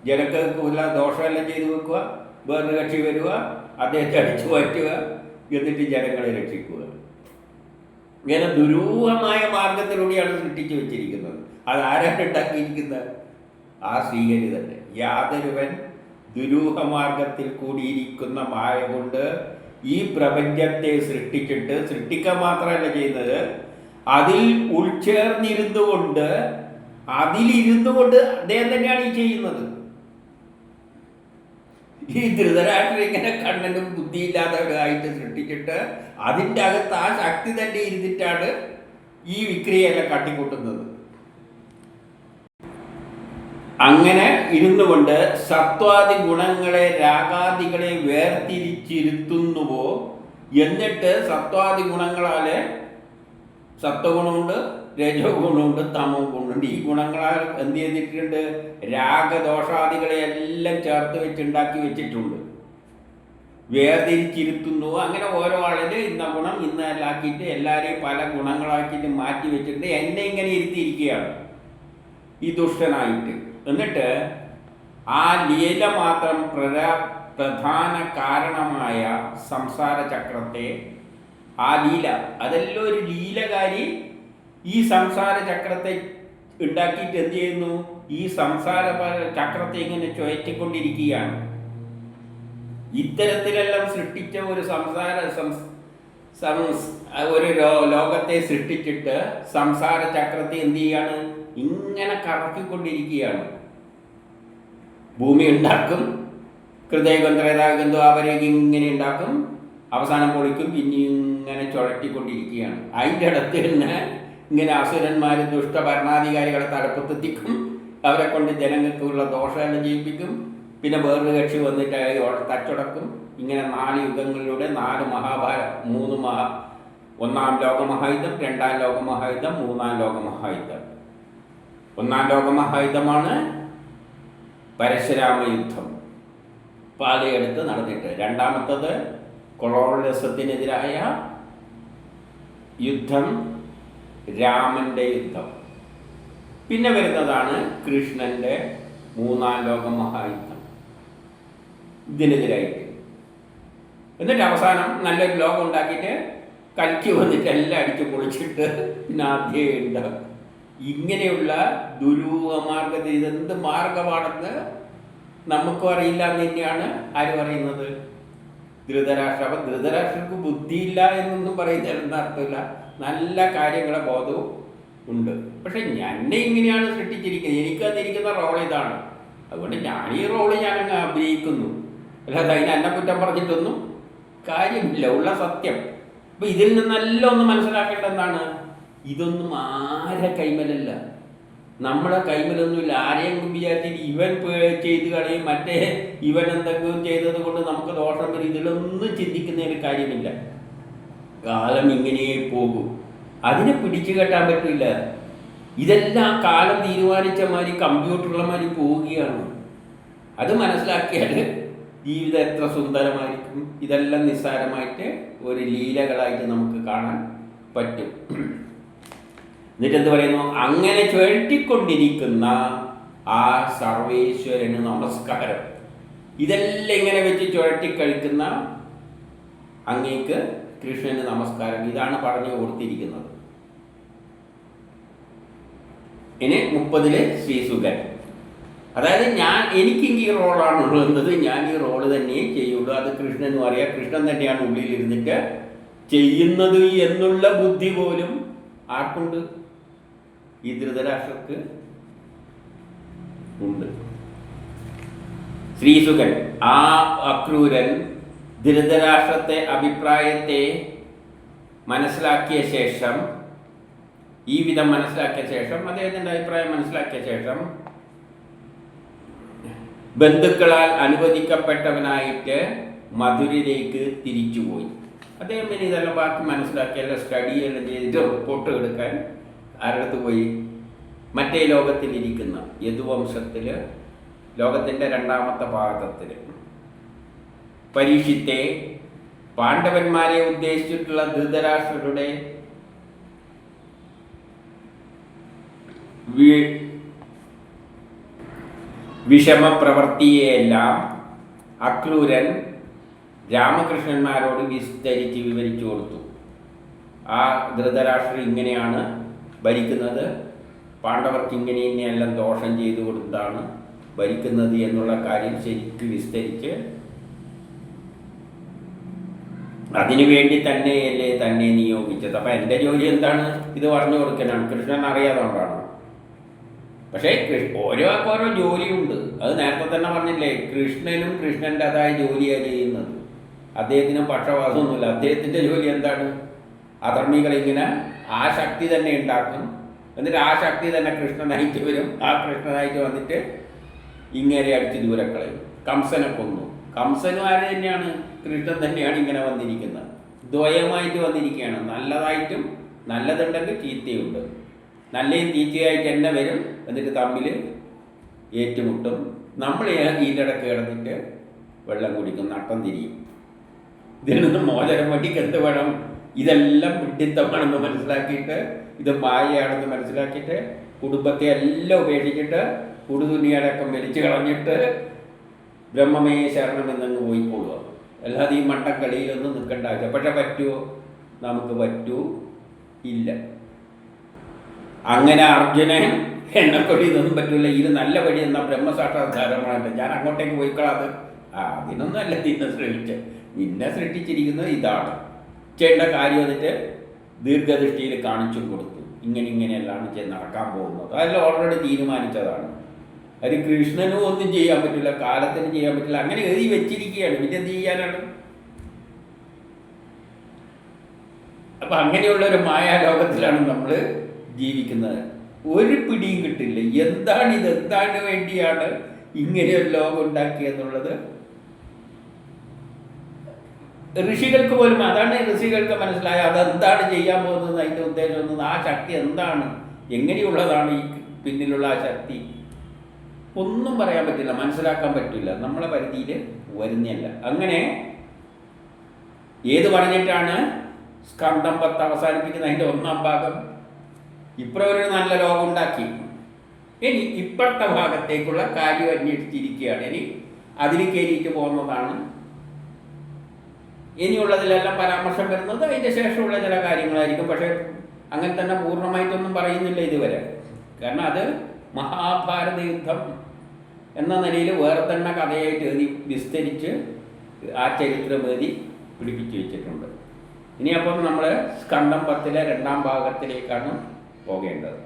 ജനങ്ങൾക്ക് ഉള്ള ദോഷമെല്ലാം ചെയ്തു വെക്കുക, വേറൊരു കക്ഷി വരിക, അദ്ദേഹത്തെ അടിച്ചു മാറ്റുക, എന്നിട്ട് ജനങ്ങളെ രക്ഷിക്കുക. ഇങ്ങനെ ദുരൂഹമായ മാർഗത്തിലൂടെയാണ് സൃഷ്ടിച്ചു വെച്ചിരിക്കുന്നത്. അതാരാണ് ഉണ്ടാക്കിയിരിക്കുന്നത്? ആ ശ്രീഹരി തന്നെ. യാതൊരുവൻ ദുരൂഹമാർഗത്തിൽ കൂടിയിരിക്കുന്ന മായ കൊണ്ട് ഈ പ്രപഞ്ചത്തെ സൃഷ്ടിച്ചിട്ട്, സൃഷ്ടിക്കാൻ മാത്രമല്ല ചെയ്യുന്നത്, അതിൽ ഉൾച്ചേർന്നിരുന്നു കൊണ്ട്, അതിലിരുന്നു കൊണ്ട് അദ്ദേഹം തന്നെയാണ് ഈ ചെയ്യുന്നത്. ഈ ധൃതരാഷ്ട്രം ഇങ്ങനെ കണ്ണനും ബുദ്ധിയില്ലാത്തവരായിട്ട് സൃഷ്ടിച്ചിട്ട് അതിൻ്റെ അകത്ത് ആ ശക്തി തന്നെ ഇരുന്നിട്ടാണ് ഈ വിക്രിയയെല്ലാം കാട്ടിക്കൂട്ടുന്നത്. അങ്ങനെ ഇരുന്നു കൊണ്ട് സത്വാദി ഗുണങ്ങളെ രാഗാദികളെ വേർതിരിച്ചിരുത്തുന്നുവോ, എന്നിട്ട് സത്വാദി ഗുണങ്ങളാലെ സത്വഗുണമുണ്ട്, രജോ ഗുണമുണ്ട്, തമോ ഗുണമുണ്ട്. ഈ ഗുണങ്ങളാൽ എന്ത് ചെയ്തിട്ടുണ്ട്? രാഗദോഷാദികളെ എല്ലാം ചേർത്ത് വെച്ചുണ്ടാക്കി വെച്ചിട്ടുണ്ട്, വേർതിരിച്ചിരുത്തുന്നു. അങ്ങനെ ഓരോ ആളിന് ഇന്ന ഗുണം ഇന്നല്ലാക്കിയിട്ട് എല്ലാവരെയും പല ഗുണങ്ങളാക്കിയിട്ട് മാറ്റി വെച്ചിട്ട് എന്നെ ഇങ്ങനെ ഇരുത്തിയിരിക്കുകയാണ് ഈ ദുഷ്ടനായിട്ട്. എന്നിട്ട് ആ ലീല മാത്രം പ്രധാന കാരണമായ സംസാര ചക്രത്തെ, ആ ലീല അതെല്ലാം ഒരു ലീലകാരി ഈ സംസാര ചക്രത്തെ ഉണ്ടാക്കിയിട്ട് എന്ത് ചെയ്യുന്നു? ഈ സംസാര ചക്രത്തെ ഇങ്ങനെ ചുഴറ്റിക്കൊണ്ടിരിക്കുകയാണ്. ഇത്തരത്തിലെല്ലാം സൃഷ്ടിച്ച ഒരു ഒരു ലോകത്തെ സൃഷ്ടിച്ചിട്ട് സംസാര ചക്രത്തെ എന്ത് ചെയ്യാണ്? ഇങ്ങനെ കറക്കിക്കൊണ്ടിരിക്കുകയാണ്. ഭൂമി ഉണ്ടാക്കും, ഹൃദയഗന്ധ അവരേക്ക് ഇങ്ങനെ ഉണ്ടാക്കും, അവസാനം പൊളിക്കും, പിന്നെ ഇങ്ങനെ ചുഴറ്റിക്കൊണ്ടിരിക്കുകയാണ്. അതിൻ്റെ ഇടത്ത് തന്നെ ഇങ്ങനെ അസുരന്മാർ ദുഷ്ടഭരണാധികാരികളെ തലപ്പത്തെത്തിക്കും, അവരെ കൊണ്ട് ജനങ്ങൾക്കുള്ള ദോഷമെല്ലാം ചെയ്യിപ്പിക്കും. പിന്നെ വേറൊരു കക്ഷി വന്നിട്ട് തച്ചുടക്കും. ഇങ്ങനെ 4 യുഗങ്ങളിലൂടെ 3 ഒന്നാം ലോകമഹായുദ്ധം, രണ്ടാം ലോകമഹായുദ്ധം, മൂന്നാം ലോകമഹായുദ്ധം. ഒന്നാം ലോകമഹായുദ്ധമാണ് പരശുരാമ യുദ്ധം, പാലയെടുത്ത് നടന്നിട്ട്. രണ്ടാമത്തത് കൊളോണിസത്തിനെതിരായ യുദ്ധം, രാമൻ്റെ യുദ്ധം. പിന്നെ വരുന്നതാണ് കൃഷ്ണൻ്റെ മൂന്നാം ലോകമഹായുദ്ധം, ഇതിനെതിരായിട്ട്. എന്നിട്ട് അവസാനം നല്ലൊരു ലോകം ഉണ്ടാക്കിയിട്ട് കൽക്കി വന്നിട്ട് എല്ലാം അടിച്ച് പൊളിച്ചിട്ട് പിന്നെ ആദ്യം ഉണ്ടാകും. ഇങ്ങനെയുള്ള ദുരൂഹമാർഗത, ഇതെന്ത് മാർഗമാണെന്ന് നമുക്കും അറിയില്ല എന്ന് തന്നെയാണ് ആര് പറയുന്നത്? ധൃതരാഷ്ട്ര. അപ്പം ധൃതരാഷ്ട്രർക്ക് ബുദ്ധിയില്ല എന്നൊന്നും പറയുന്നതിന് അർത്ഥമില്ല, നല്ല കാര്യങ്ങളെ ബോധവും ഉണ്ട്. പക്ഷെ എന്നെ ഇങ്ങനെയാണ് സൃഷ്ടിച്ചിരിക്കുന്നത്, എനിക്ക് തന്നിരിക്കുന്ന റോൾ ഇതാണ്, അതുകൊണ്ട് ഞാൻ ഈ റോള് ഞാനങ്ങ് അഭിനയിക്കുന്നു, അല്ലാതെ അതിന് എന്നെ കുറ്റം പറഞ്ഞിട്ടൊന്നും കാര്യമില്ല, ഉള്ള സത്യം. അപ്പം ഇതിൽ നിന്നെല്ലാം ഒന്ന് മനസ്സിലാക്കേണ്ടതാണ്, ഇതൊന്നും ആരെ കൈമലല്ല, നമ്മളെ കൈമലൊന്നുമില്ല. ആരെയും വിചാരിച്ചിട്ട് ഇവൻ ചെയ്ത് കളയും, മറ്റേ ഇവൻ എന്തെങ്കിലും ചെയ്തത് കൊണ്ട് നമുക്ക് ദോഷം വരും, ഇതിലൊന്നും ചിന്തിക്കുന്നതിന് കാര്യമില്ല. കാലം ഇങ്ങനെ പോകും, അതിനെ പിടിച്ചു കെട്ടാൻ പറ്റില്ല. ഇതെല്ലാം കാലം തീരുമാനിച്ച മാതിരി കമ്പ്യൂട്ടറുള്ള മാതിരി പോവുകയാണ്. അത് മനസ്സിലാക്കിയാൽ ജീവിതം എത്ര സുന്ദരമായിരിക്കും. ഇതെല്ലാം നിസ്സാരമായിട്ട് ഒരു ലീലകളായിട്ട് നമുക്ക് കാണാൻ പറ്റും. എന്നിട്ട് എന്ത് പറയുന്നു? അങ്ങനെ ചുഴറ്റിക്കൊണ്ടിരിക്കുന്ന ആ സർവേശ്വരന് നമസ്കാരം. ഇതെല്ലാം ഇങ്ങനെ വെച്ച് ചുഴറ്റിക്കഴിക്കുന്ന അങ്ങേക്ക് കൃഷ്ണന് നമസ്കാരം. ഇതാണ് പറഞ്ഞു കൊടുത്തിരിക്കുന്നത്. ഇനി 30 ശ്രീസുഖൻ. അതായത് എനിക്കെങ്കിൽ ഈ റോളാണുള്ളത്, ഞാൻ ഈ റോള് തന്നെയേ ചെയ്യുള്ളൂ, അത് കൃഷ്ണനും അറിയാം, കൃഷ്ണൻ തന്നെയാണ് ഉള്ളിലിരുന്നിട്ട് ചെയ്യുന്നത് എന്നുള്ള ബുദ്ധി പോലും ആർക്കുണ്ട്? ഈ ധൃതരാഷ്ട്രർക്ക് ഉണ്ട്. ശ്രീസുഖൻ, ആ അക്രൂരൻ ധൃതരാഷ്ട്രത്തെ അഭിപ്രായത്തെ മനസ്സിലാക്കിയ ശേഷം, ഈ വിധം മനസ്സിലാക്കിയ ശേഷം, അദ്ദേഹത്തിൻ്റെ അഭിപ്രായം മനസ്സിലാക്കിയ ശേഷം ബന്ധുക്കളാൽ അനുവദിക്കപ്പെട്ടവനായിട്ട് മധുരയിലേക്ക് തിരിച്ചുപോയി. അദ്ദേഹം പിന്നെ ഇതെല്ലാം ബാക്കി മനസ്സിലാക്കിയെല്ലാം സ്റ്റഡിയെല്ലാം ചെയ്തിട്ട് റിപ്പോർട്ട് എടുക്കാൻ ആരടുത്ത് പോയി? മറ്റേ ലോകത്തിലിരിക്കുന്ന യദുവംശത്തിൽ, ലോകത്തിൻ്റെ 2ാമത്തെ പാദത്തിൽ പരീക്ഷിത്തെ പാണ്ഡവന്മാരെ ഉദ്ദേശിച്ചിട്ടുള്ള ധൃതരാഷ്ട്രരുടെ വിഷമപ്രവൃത്തിയെല്ലാം അക്രൂരൻ രാമകൃഷ്ണന്മാരോട് വിസ്തരിച്ച് വിവരിച്ചു കൊടുത്തു. ആ ധൃതരാഷ്ട്രം ഇങ്ങനെയാണ് ഭരിക്കുന്നത്, പാണ്ഡവർക്ക് ഇങ്ങനെ ഇങ്ങനെയെല്ലാം ദോഷം ചെയ്തു കൊടുത്താണ് ഭരിക്കുന്നത് എന്നുള്ള കാര്യം ശരിക്കും വിസ്തരിച്ച്, അതിനുവേണ്ടി തന്നെയല്ലേ തന്നെ നിയോഗിച്ചത്. അപ്പം എൻ്റെ ജോലി എന്താണ്? ഇത് പറഞ്ഞു കൊടുക്കാനാണ്. കൃഷ്ണൻ അറിയാതുകൊണ്ടാണ്. പക്ഷേ ഓരോ ജോലിയുണ്ട്. അത് നേരത്തെ തന്നെ പറഞ്ഞില്ലേ, കൃഷ്ണനും കൃഷ്ണൻ്റെതായ ജോലിയാണ് ചെയ്യുന്നത്. അദ്ദേഹത്തിന് പക്ഷപാതമൊന്നുമില്ല. അദ്ദേഹത്തിൻ്റെ ജോലി എന്താണ്? അധർമ്മികളിങ്ങനെ ആ ശക്തി തന്നെ ഉണ്ടാക്കും, എന്നിട്ട് ആ ശക്തി തന്നെ കൃഷ്ണനായിട്ട് വരും. ആ കൃഷ്ണനായിട്ട് വന്നിട്ട് ഇങ്ങനെ അടിച്ച് ദൂരെ കളയും. കംസനെ കൊന്നു. കംസനും ആര് തന്നെയാണ്? കൃഷ്ണൻ തന്നെയാണ് ഇങ്ങനെ വന്നിരിക്കുന്നത്. ദ്വയമായിട്ട് വന്നിരിക്കുകയാണ്. നല്ലതായിട്ടും നല്ലതുണ്ടെങ്കിൽ ചീത്തയുണ്ട്. നല്ലയും ചീത്തയായിട്ട് തന്നെ വരും. എന്നിട്ട് തമ്മിൽ ഏറ്റുമുട്ടും. നമ്മൾ ഇതിൻ്റെ ഇടയ്ക്ക് കിടന്നിട്ട് വെള്ളം കുടിക്കും, നട്ടം തിരിയും. ഇതിൽ നിന്ന് മോചനം വേണ്ടിക്ക് എന്ത് വേണം? ഇതെല്ലാം വിഡ്ഢിത്തമാണെന്ന് മനസ്സിലാക്കിയിട്ട്, ഇത് മായയാണെന്ന് മനസ്സിലാക്കിയിട്ട്, കുടുംബത്തെ എല്ലാം ഉപേക്ഷിച്ചിട്ട് കുടുതുണിയടക്കം വലിച്ചു കളഞ്ഞിട്ട് ബ്രഹ്മമേ ശരണമെന്നങ്ങ് പോയിക്കൊള്ളുക. അല്ലാതെ ഈ മണ്ടക്കളിയിലൊന്നും നിൽക്കേണ്ട ആവശ്യം. പക്ഷെ പറ്റുമോ? നമുക്ക് പറ്റൂ ഇല്ല. അങ്ങനെ അർജുനൻ എന്നെക്കൊടി ഇതൊന്നും പറ്റൂല, ഇത് നല്ല വഴി എന്നാൽ ബ്രഹ്മസാക്ഷാത്കാരമാണ്, ഞാൻ അങ്ങോട്ടേക്ക് പോയിക്കളാത്. അതിനൊന്നും അല്ല നിന്നെ ശ്രമിച്ച്. നിന്നെ സൃഷ്ടിച്ചിരിക്കുന്നത് ഇതാണ്, ചെയ്യേണ്ട കാര്യം എന്നിട്ട് ദീർഘദൃഷ്ടിയിൽ കാണിച്ചും കൊടുത്തു. ഇങ്ങനെയെല്ലാം നടക്കാൻ പോകുന്നത് അതെല്ലാം ഓൾറെഡി തീരുമാനിച്ചതാണ്. അത് കൃഷ്ണനും ഒന്നും ചെയ്യാൻ പറ്റില്ല, കാലത്തിന് ചെയ്യാൻ പറ്റില്ല. അങ്ങനെ എഴുതി വെച്ചിരിക്കുകയാണ്. പിന്നെ എന്ത് ചെയ്യാനാണ്? അപ്പം അങ്ങനെയുള്ളൊരു മായാലോകത്തിലാണ് നമ്മൾ ജീവിക്കുന്നത്. ഒരു പിടിയും കിട്ടില്ല. എന്താണിത്? എന്താണ് വേണ്ടിയാണ് ഇങ്ങനെയൊരു ലോകം ഉണ്ടാക്കിയെന്നുള്ളത് ഋഷികൾക്ക് പോലും, അതാണ് ഋഷികൾക്ക് മനസ്സിലായ അതെന്താണ് ചെയ്യാൻ പോകുന്നത്, അതിൻ്റെ ഉദ്ദേശം, ആ ശക്തി എന്താണ്, എങ്ങനെയുള്ളതാണ് ഈ പിന്നിലുള്ള ആ ശക്തി, ഒന്നും പറയാൻ പറ്റില്ല, മനസ്സിലാക്കാൻ പറ്റില്ല, നമ്മളെ പരിധിയിൽ വരുന്നില്ല. അങ്ങനെ ഏത് പറഞ്ഞിട്ടാണ് സ്കന്ധം 10 അവസാനിപ്പിക്കുന്ന അതിൻ്റെ 1-ാം ഭാഗം? ഇപ്പോഴൊരു നല്ല ലോകം ഉണ്ടാക്കി. ഇനി ഇപ്പോഴത്തെ ഭാഗത്തേക്കുള്ള കാര്യം അന്വേഷിച്ചിരിക്കുകയാണ്. ഇനി അതിൽ കയറിയിട്ട് പോകുന്നതാണ്. ഇനിയുള്ളതിലെല്ലാം പരാമർശം വരുന്നത് അതിൻ്റെ ശേഷമുള്ള ചില കാര്യങ്ങളായിരിക്കും. പക്ഷേ അങ്ങനെ തന്നെ പൂർണ്ണമായിട്ടൊന്നും പറയുന്നില്ല ഇതുവരെ. കാരണം അത് മഹാഭാരത യുദ്ധം എന്ന നിലയിൽ വേറെ തന്നെ കഥയായിട്ട് എഴുതി വിസ്തരിച്ച് ആ ചരിത്രം എഴുതി പിടിപ്പിച്ചു വെച്ചിട്ടുണ്ട്. ഇനി അപ്പം നമ്മൾ സ്കന്ധം 10-ലെ 2-ാം ഭാഗത്തിലേക്കാണ് പോകേണ്ടത്.